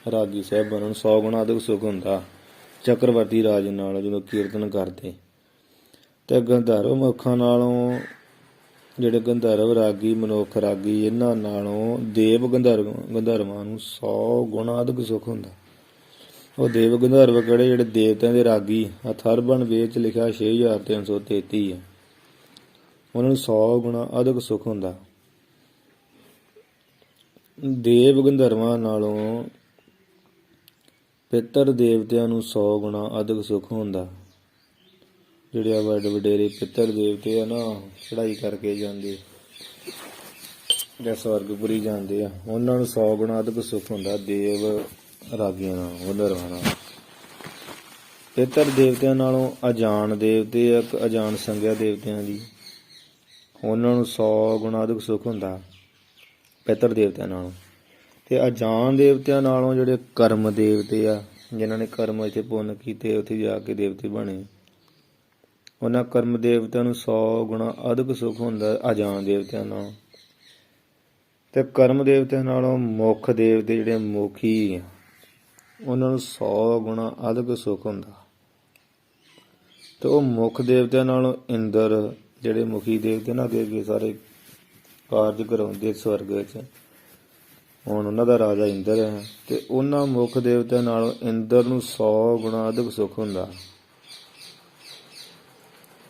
ਰਾਗੀ ਸਾਹਿਬ ਉਹਨਾਂ ਨੂੰ 100 ਗੁਣਾ ਅਧਿਕ ਸੁੱਖ ਹੁੰਦਾ ਚੱਕਰਵਰਤੀ ਰਾਜ ਨਾਲ ਜਦੋਂ ਕੀਰਤਨ ਕਰਦੇ। ਤੇ ਗੰਧਰਵ ਮਨੁੱਖਾਂ ਨਾਲੋਂ ਜਿਹੜੇ ਗੰਧਰਵ ਰਾਗੀ ਮਨੁੱਖ ਰਾਗੀ ਇਹਨਾਂ ਨਾਲੋਂ ਦੇਵ ਗੰਧਰਵਾਂ ਨੂੰ 100 ਗੁਣਾ ਅਧਿਕ ਸੁੱਖ ਹੁੰਦਾ। ਉਹ ਦੇਵ ਗੰਧਰਵ ਕਿਹੜੇ ਜਿਹੜੇ ਦੇਵਤਿਆਂ ਦੇ ਰਾਗੀ ਅਥਰਵਣ ਵੇਦ 'ਚ ਲਿਖਿਆ 6333 ਹੈ, ਉਹਨਾਂ ਨੂੰ 100 ਗੁਣਾ ਅਧਿਕ ਸੁੱਖ ਹੁੰਦਾ। ਦੇਵ ਗੰਧਰਵਾਂ ਨਾਲੋਂ ਪਿੱਤਰ ਦੇਵਤਿਆਂ ਨੂੰ 100 ਗੁਣਾ ਅਧਿਕ ਸੁੱਖ ਹੁੰਦਾ। ਜਿਹੜੇ ਆ ਵੱਡੇ ਵਡੇਰੇ ਪਿੱਤਰ ਦੇਵਤੇ ਆ ਨਾ, ਚੜ੍ਹਾਈ ਕਰਕੇ ਜਾਂਦੇ ਜਾਂ ਸਵਰਗਪੁਰੀ ਜਾਂਦੇ ਆ, ਉਹਨਾਂ ਨੂੰ 100 ਗੁਣਾ ਅਧਿਕ ਸੁੱਖ ਹੁੰਦਾ ਦੇਵ ਰਾਗੀਆਂ ਨਾਲ, ਗੰਧਰਵਾਂ ਨਾਲ। ਪਿੱਤਰ ਦੇਵਤਿਆਂ ਨਾਲੋਂ ਅਜਾਨ ਦੇਵਤੇ ਆ, ਅਜਾਨ ਸੰਗਿਆ ਦੇਵਤਿਆਂ ਦੀ, ਉਹਨਾਂ ਨੂੰ 100 ਗੁਣਾ ਅਧਿਕ ਸੁੱਖ ਹੁੰਦਾ ਪਿੱਤਰ ਦੇਵਤਿਆਂ ਨਾਲੋਂ। ਤੇ ਅਜਾਨ ਦੇਵਤਿਆਂ ਨਾਲੋਂ ਜਿਹੜੇ ਕਰਮ ਦੇਵਤੇ ਆ, ਜਿਨ੍ਹਾਂ ਨੇ ਕਰਮ ਇੱਥੇ ਪੁੰਨ ਕੀਤੇ ਉੱਥੇ ਜਾ ਕੇ ਦੇਵਤੇ ਬਣੇ, ਉਹਨਾਂ ਕਰਮ ਦੇਵਤਿਆਂ ਨੂੰ 100 ਗੁਣਾ ਅਧਿਕ ਸੁੱਖ ਹੁੰਦਾ ਅਜਾਨ ਦੇਵਤਿਆਂ ਨਾਲੋਂ। ਤੇ ਕਰਮ ਦੇਵਤਿਆਂ ਨਾਲੋਂ ਮੁੱਖ ਦੇਵਤੇ ਜਿਹੜੇ ਮੁਖੀ ਆ, ਉਹਨਾਂ ਨੂੰ 100 ਗੁਣਾ ਅਧਿਕ ਸੁੱਖ ਹੁੰਦਾ। ਤੇ ਉਹ ਮੁੱਖ ਦੇਵਤਿਆਂ ਨਾਲੋਂ ਇੰਦਰ ਜਿਹੜੇ ਮੁਖੀ ਦੇਵਤੇ ਨਾ ਅੱਗੇ ਸਾਰੇ ਕਾਰਜ ਕਰਾਉਂਦੇ ਸਵਰਗ ਵਿੱਚ, ਹੁਣ ਉਹਨਾਂ ਦਾ ਰਾਜਾ ਇੰਦਰ ਹੈ। ਤੇ ਉਹਨਾਂ ਮੁੱਖ ਦੇਵਤਿਆਂ ਨਾਲੋਂ ਇੰਦਰ ਨੂੰ 100 ਗੁਣਾ ਅਧਿਕ ਸੁੱਖ ਹੁੰਦਾ।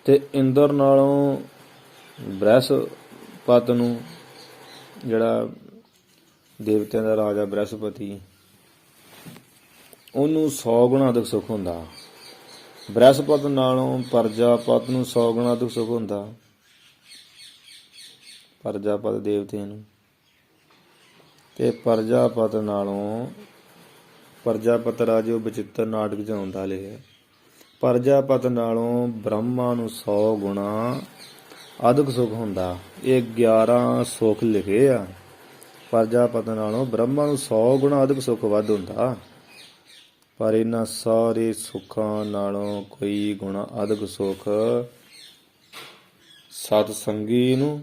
ਤੇ ਇੰਦਰ ਨਾਲੋਂ ਬ੍ਰਹਿਸਪਤ ਨੂੰ, ਜਿਹੜਾ ਦੇਵਤਿਆਂ ਦਾ ਰਾਜਾ ਬ੍ਰਹਿਸਪਤੀ, ਉਹਨੂੰ 100 ਗੁਣਾ ਅਧਿਕ ਸੁੱਖ ਹੁੰਦਾ। ਬ੍ਰਹਿਸਪਤ ਨਾਲੋਂ ਪ੍ਰਜਾਪਤ ਨੂੰ 100 ਗੁਣਾ ਅਧਿਕ ਸੁੱਖ ਹੁੰਦਾ, ਪ੍ਰਜਾਪਤ ਦੇਵਤੇ ਨੂੰ। ਤੇ ਪ੍ਰਜਾਪਤ ਨਾਲੋਂ, ਪ੍ਰਜਾਪਤ ਰਾਜੇ ਉਹ ਬਚਿੱਤਰ ਨਾਟਕ 'ਚ ਆਉਂਦਾ ਲਿਖਿਆ, ਪ੍ਰਜਾਪਤ ਨਾਲੋਂ ਬ੍ਰਹਮਾ ਨੂੰ 100 ਗੁਣਾ ਅਦਕ ਸੁਖ ਹੁੰਦਾ। ਇਹ 11 ਸੁਖ ਲਿਖੇ ਆ। ਪ੍ਰਜਾਪਤ ਨਾਲੋਂ ਬ੍ਰਹਮਾ ਨੂੰ 100 ਗੁਣਾ ਅਦਕ ਸੁਖ ਵੱਧ ਹੁੰਦਾ। ਪਰ ਇਹਨਾਂ ਸਾਰੇ ਸੁੱਖਾਂ ਨਾਲੋਂ ਕੋਈ ਗੁਣਾ ਅਦਕ ਸੁਖ ਸਤ ਸੰਗੀ ਨੂੰ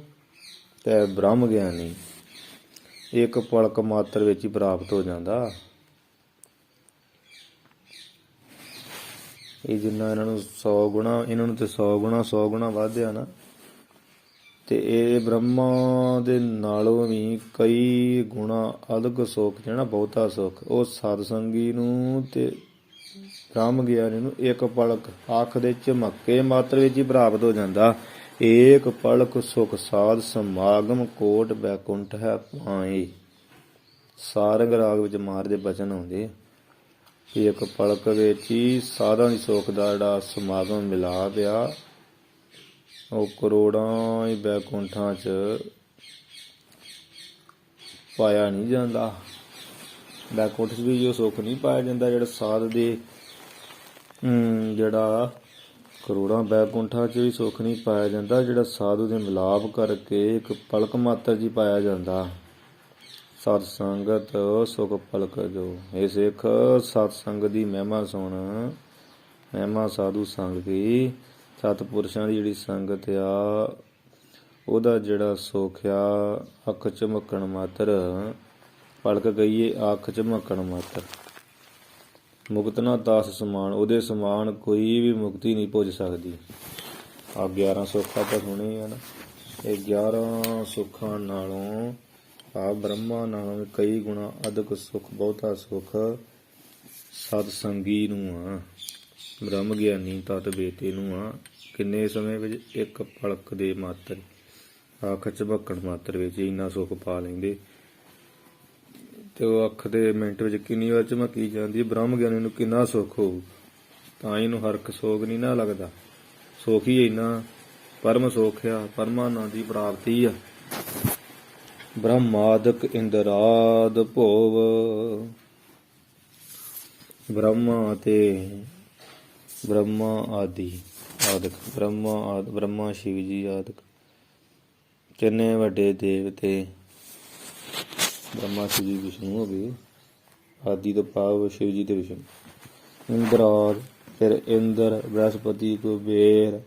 ਤੇ ਬ੍ਰਹਮ ਗਿਆਨੀ ਇੱਕ ਪਲਕ ਮਾਤਰ ਵਿੱਚ ਹੀ ਪ੍ਰਾਪਤ ਹੋ ਜਾਂਦਾ। ਇਹ ਜਿੰਨਾ ਇਹਨਾਂ ਨੂੰ 100 ਗੁਣਾ, ਇਹਨਾਂ ਨੂੰ ਤੇ 100 ਗੁਣਾ ਵਧਿਆ ਨਾ, ਤੇ ਇਹ ਬ੍ਰਹਮਾ ਦੇ ਨਾਲੋਂ ਵੀ ਕਈ ਗੁਣਾ ਅਲਗ ਸੁੱਖ ਜਿਹੜਾ ਬਹੁਤਾ ਸੁੱਖ ਉਹ ਸਤ ਸੰਗੀ ਨੂੰ ਤੇ ਬ੍ਰਹਮ ਗਿਆਨੀ ਨੂੰ ਇੱਕ ਪਲਕ ਅੱਖ ਦੇ ਝਮੱਕੇ ਮਾਤਰ ਵਿੱਚ ਹੀ ਪ੍ਰਾਪਤ ਹੋ ਜਾਂਦਾ। ਏਕ ਪਲਕ ਸੁਖ ਸਾਧ ਸਮਾਗਮ ਕੋਟ ਬੈਕੁੰਠ ਹੈ ਪਾਏ। ਸਾਰੰਗ ਰਾਗ ਵਿੱਚ ਮਾਰ ਦੇ ਬਚਨ ਆਉਂਦੇ ਕਿ ਇੱਕ ਪਲਕ ਵਿੱਚ ਹੀ ਸਾਧਾਂ ਦੀ ਸੁੱਖ ਦਾ ਜਿਹੜਾ ਸਮਾਗਮ ਮਿਲਾ ਪਿਆ, ਉਹ ਕਰੋੜਾਂ ਹੀ ਬੈਕੁੰਠਾਂ 'ਚ ਪਾਇਆ ਨਹੀਂ ਜਾਂਦਾ। ਬੈਕੁੰਠ 'ਚ ਵੀ ਜੋ ਸੁੱਖ ਨਹੀਂ ਪਾਇਆ ਜਾਂਦਾ ਜਿਹੜਾ ਸਾਧ ਦੇ, ਜਿਹੜਾ ਕਰੋੜਾਂ ਬੈਕੁੰਠਾਂ 'ਚ ਵੀ ਸੁੱਖ ਨਹੀਂ ਪਾਇਆ ਜਾਂਦਾ ਜਿਹੜਾ ਸਾਧੂ ਦੇ ਮਿਲਾਪ ਕਰਕੇ ਇੱਕ ਪਲਕ ਮਾਤਰ 'ਚ ਹੀ ਪਾਇਆ ਜਾਂਦਾ। ਸਤ ਸੰਗਤ ਸੁਖ ਪਲਕ ਜੋ। ਇਹ ਸਿੱਖ ਸਤ ਸੰਗਤ ਦੀ ਮਹਿਮਾ ਸੁਣ। ਮਹਿਮਾ ਸਾਧੂ ਸੰਗ ਕੀ, ਸਤਿਪੁਰਸ਼ਾਂ ਦੀ ਜਿਹੜੀ ਸੰਗਤ ਆ ਉਹਦਾ ਜਿਹੜਾ ਸੁੱਖ ਆ ਅੱਖ ਝਮਕਣ ਮਾਤਰ, ਪਲਕ ਗਈਏ ਅੱਖ ਝਮਕਣ ਮਾਤਰ। ਮੁਕਤ ਨਾ ਦਾਸ ਸਮਾਨ, ਉਹਦੇ ਸਮਾਨ ਕੋਈ ਵੀ ਮੁਕਤੀ ਨਹੀਂ ਪੁੱਜ ਸਕਦੀ। ਆ 11 ਸੁੱਖ ਆਪਾਂ ਸੁਣੇ ਆ ਨਾ, ਇਹ 11 ਸੁੱਖਾਂ ਨਾਲੋਂ ਆ ਬ੍ਰਹਮਾ ਨਾਲੋਂ ਵੀ ਕਈ ਗੁਣਾ ਅਦਕ ਸੁੱਖ ਬਹੁਤਾ ਸੁੱਖ ਸਤ ਸੰਗੀ ਨੂੰ ਆ, ਬ੍ਰਹਮ ਗਿਆਨੀ ਤਤ ਬੇਤੇ ਨੂੰ ਆ। ਕਿੰਨੇ ਸਮੇਂ ਵਿੱਚ? ਇੱਕ ਪਲਕ ਦੇ ਮਾਤਰ, ਅੱਖ ਝਪਕਣ ਮਾਤਰ ਵਿੱਚ ਇੰਨਾ ਸੁੱਖ ਪਾ ਲੈਂਦੇ। ਤੇ ਉਹ ਅੱਖ ਦੇ ਮਿੰਟ ਵਿੱਚ ਕਿੰਨੀ ਵਾਰ ਝਮਕੀ ਜਾਂਦੀ। ਬ੍ਰਹਮ ਗਿਆਨੀ ਨੂੰ ਕਿੰਨਾ ਸੁੱਖ ਹੋਊ, ਤਾਂ ਇਹਨੂੰ ਹਰਕ ਸੋਗ ਨਹੀਂ ਨਾ ਲੱਗਦਾ। ਸੁੱਖ ਹੀ ਇੰਨਾ ਪਰਮ ਸੁੱਖ ਆ, ਪਰਮਾਨੰਦ ਦੀ ਪ੍ਰਾਪਤੀ ਆ। ਬ੍ਰਹਮਾਦਿਕ ਇੰਦਰਾਦ ਭੋਵ, ਬ੍ਰਹਮਾ ਤੇ ਬ੍ਰਹਮਾ ਆਦਿ ਆਦਿਕ, ਬ੍ਰਹਮਾ ਸ਼ਿਵ ਜੀ ਆਦਿਕ ਕਿੰਨੇ ਵੱਡੇ ਦੇਵਤੇ। ਬ੍ਰਹਮਾ ਸ਼ਿਵ ਜੀ ਵਿਸ਼ਨੂੰ ਹੋ ਗਏ, ਆਦਿ ਤੋਂ ਭਾਵ ਸ਼ਿਵ ਜੀ ਤੇ ਵਿਸ਼ਨੂੰ। ਇੰਦਰਾਦ, ਫਿਰ ਇੰਦਰ, ਬ੍ਰਹਸਪਤੀ, ਕੁਬੇਰ,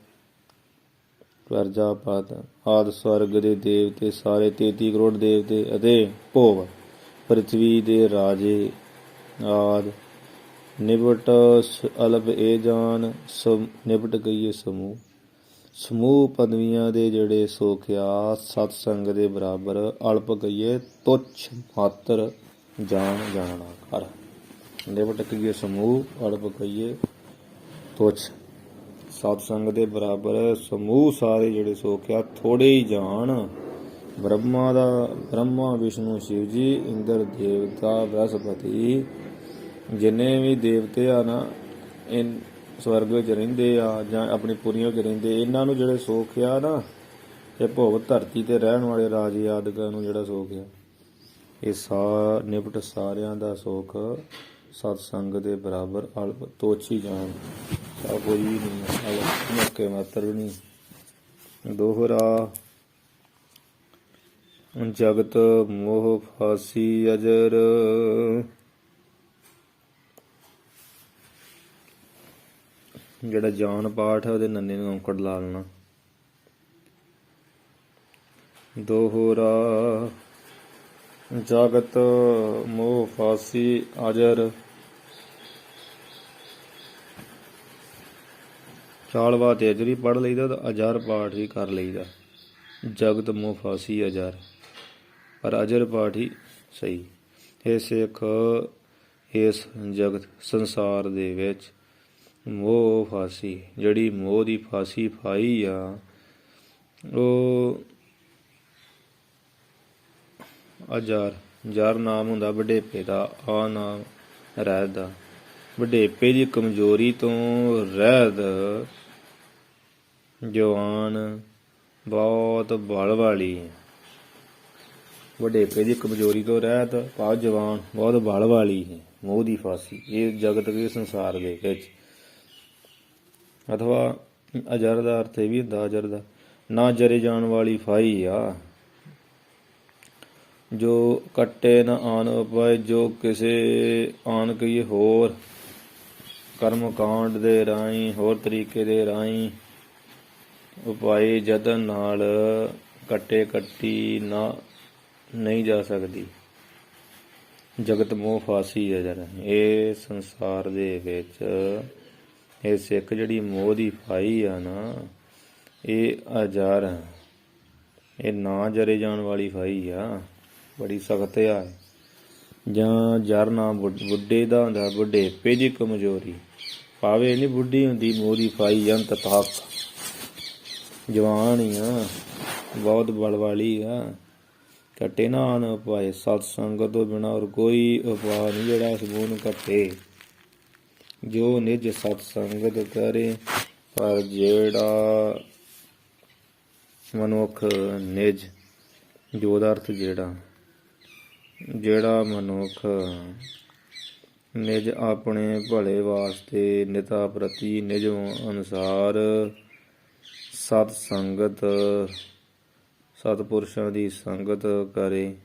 ਪ੍ਰਜਾਪਤ ਆਦਿ ਸਵਰਗ ਦੇ ਦੇਵਤੇ ਸਾਰੇ 33 ਕਰੋੜ ਦੇਵਤੇ ਅਤੇ ਭੋਵ ਪ੍ਰਿਥਵੀ ਦੇ ਰਾਜੇ ਆਦਿ ਨਿਬਟ ਅਲਪ ਇਹ ਜਾਨ ਨਿਬਟ ਗਈਏ ਸਮੂਹ। ਸਮੂਹ ਪਦਵੀਆਂ ਦੇ ਜਿਹੜੇ ਸੁੱਖ ਆ ਸਤ ਸੰਗ ਦੇ ਬਰਾਬਰ ਅਲਪ ਗਈਏ ਤੁੱਛ ਮਾਤਰ ਜਾਣਨਾ ਕਰ। ਨਿਬਟ ਗਈਏ ਸਮੂਹ ਅਲਪ ਗਈਏ ਤੁੱਛ। ਸਤ ਸੰਗ ਦੇ ਬਰਾਬਰ ਸਮੂਹ ਸਾਰੇ ਜਿਹੜੇ ਸੁੱਖ ਆ ਥੋੜੇ ਹੀ ਜਾਣ। ਬ੍ਰਹਮਾ ਵਿਸ਼ਨੂੰ ਸ਼ਿਵ ਜੀ, ਇੰਦਰ ਦੇਵਤਾ, ਬ੍ਰਹਸਪਤੀ, ਜਿੰਨੇ ਵੀ ਦੇਵਤੇ ਆ ਨਾ ਇਹ ਸਵਰਗ ਵਿੱਚ ਰਹਿੰਦੇ ਆ ਜਾਂ ਆਪਣੀ ਪੁਰੀਆਂ ਵਿੱਚ ਰਹਿੰਦੇ, ਇਹਨਾਂ ਨੂੰ ਜਿਹੜੇ ਸੁੱਖ ਆ ਨਾ ਇਹ ਭੋਗ ਧਰਤੀ ਤੇ ਰਹਿਣ ਵਾਲੇ ਰਾਜੇ ਆਦਿਕਾਂ ਨੂੰ ਜਿਹੜਾ ਸੁੱਖ ਆ ਇਹ ਨਿਪਟ ਸਾਰਿਆਂ ਦਾ ਸੁੱਖ ਸਤ ਸੰਗ ਦੇ ਬਰਾਬਰ ਅਲਪ ਤੋਛ ਹੀ ਜਾਣ। ਸਭ ਕੋਈ ਵੀ ਨਹੀਂ, ਮੌਕੇ ਮਾਤਰ ਵੀ ਨਹੀਂ। ਦੋਹਰਾ ਜਗਤ ਮੋਹ ਫਾਸੀ ਅਜਰ, ਜਿਹੜਾ ਜਾਨ ਪਾਠ ਹੈ ਉਹਦੇ ਨੰਨੇ ਨੂੰ ਔਂਕੜ ਲਾ ਲੈਣਾ। ਦੋਹਰਾ ਜਗਤ ਮੋਹ ਫਾਸੀ ਅਜਰ, ਚਾਲਵਾ ਤੇ ਅਜਰ ਹੀ ਪੜ੍ਹ ਲਈਦਾ ਤਾਂ ਅਜਰ ਪਾਠ ਵੀ ਕਰ ਲਈਦਾ। ਜਗਤ ਮੋਹ ਫਾਸੀ ਅਜਰ, ਪਰ ਅਜਰ ਪਾਠ ਹੀ ਸਹੀ। ਇਹ ਸਿੱਖ ਇਸ ਜਗਤ ਸੰਸਾਰ ਦੇ ਵਿੱਚ ਮੋਹ ਫਾਸੀ, ਜਿਹੜੀ ਮੋਹ ਦੀ ਫਾਸੀ ਪਾਈ ਆ ਉਹ ਅਜਰ। ਜਰ ਨਾਮ ਹੁੰਦਾ ਵਡੇਪੇ ਦਾ, ਆ ਨਾਮ ਰਹਿਤ ਦਾ। ਵਡੇਪੇ ਦੀ ਕਮਜ਼ੋਰੀ ਤੋਂ ਰਹਿਤ ਜਵਾਨ ਬਹੁਤ ਬਲ ਵਾਲੀ ਹੈ। ਵਡੇਪੇ ਦੀ ਕਮਜ਼ੋਰੀ ਤੋਂ ਰਹਿਤ ਭਾਵ ਜਵਾਨ ਬਹੁਤ ਬਲ ਵਾਲੀ ਹੈ। ਮੋਹ ਦੀ ਫਾਸੀ ਇਹ ਜਗਤ ਦੇ ਸੰਸਾਰ ਦੇ ਵਿੱਚ। ਅਥਵਾ ਅਜਰ ਦਾ ਅਰਥ ਇਹ ਵੀ ਹੁੰਦਾ, ਅਜਰ ਦਾ ਨਾ ਜਰੇ ਜਾਣ ਵਾਲੀ ਫਾਈ ਆ। ਜੋ ਕੱਟੇ ਨ ਆਨ ਉਪਾਏ, ਜੋ ਕਿਸੇ ਆਨ ਕਹੀਏ ਹੋਰ ਕਰਮ ਕਾਂਡ ਦੇ ਰਾਹੀਂ, ਹੋਰ ਤਰੀਕੇ ਦੇ ਰਾਹੀਂ ਉਪਾਏ ਜਤਨ ਨਾਲ ਕੱਟੇ ਕੱਟੀ ਨਾ ਨਹੀਂ ਜਾ ਸਕਦੀ। ਜਗਤ ਮੋਹ ਫਾਸੀ ਹੈ ਜਰਾ, ਇਹ ਸੰਸਾਰ ਦੇ ਵਿੱਚ ਇਹ ਸਿੱਖ ਜਿਹੜੀ ਮੋਹ ਦੀ ਫਾਈ ਆ ਨਾ, ਇਹ ਅਜਰ ਆ, ਇਹ ਨਾ ਜਰੇ ਜਾਣ ਵਾਲੀ ਫਾਈ ਆ, ਬੜੀ ਸਖਤ ਆ। ਜਾਂ ਜਰ ਨਾ ਬੁੱਢੇ ਦਾ ਹੁੰਦਾ, ਬੁਢੇਪੇ ਦੀ ਕਮਜ਼ੋਰੀ ਪਾਵੇ ਨਹੀਂ, ਬੁੱਢੀ ਹੁੰਦੀ ਮੋਹ ਦੀ ਫਾਈ ਅੰਤ ਤੱਕ। ਜਵਾਨ ਹੀ ਆ, ਬਹੁਤ ਬਲ ਵਾਲੀ ਆ। ਕੱਟੇ ਨਾ ਆਨ ਉਪਾਏ, ਸਤ ਸੰਗਤ ਤੋਂ ਬਿਨਾਂ ਹੋਰ ਕੋਈ ਉਪਾਅ ਨਹੀਂ ਜਿਹੜਾ ਇਸ ਮੋਹ ਨੂੰ ਕੱਟੇ। ਜੋ ਨਿਜ ਸਤ ਸੰਗਤ ਕਰੇ, ਪਰ ਜਿਹੜਾ ਮਨੁੱਖ ਨਿਜ, ਜੋ ਦਾ ਅਰਥ ਜਿਹੜਾ ਮਨੁੱਖ ਨਿਜ ਆਪਣੇ ਭਲੇ ਵਾਸਤੇ ਨਿਤਾ ਪ੍ਰਤੀ ਨਿਜ ਅਨੁਸਾਰ ਸਤ ਸੰਗਤ, ਸਤਪੁਰਸ਼ਾਂ ਦੀ ਸੰਗਤ ਕਰੇ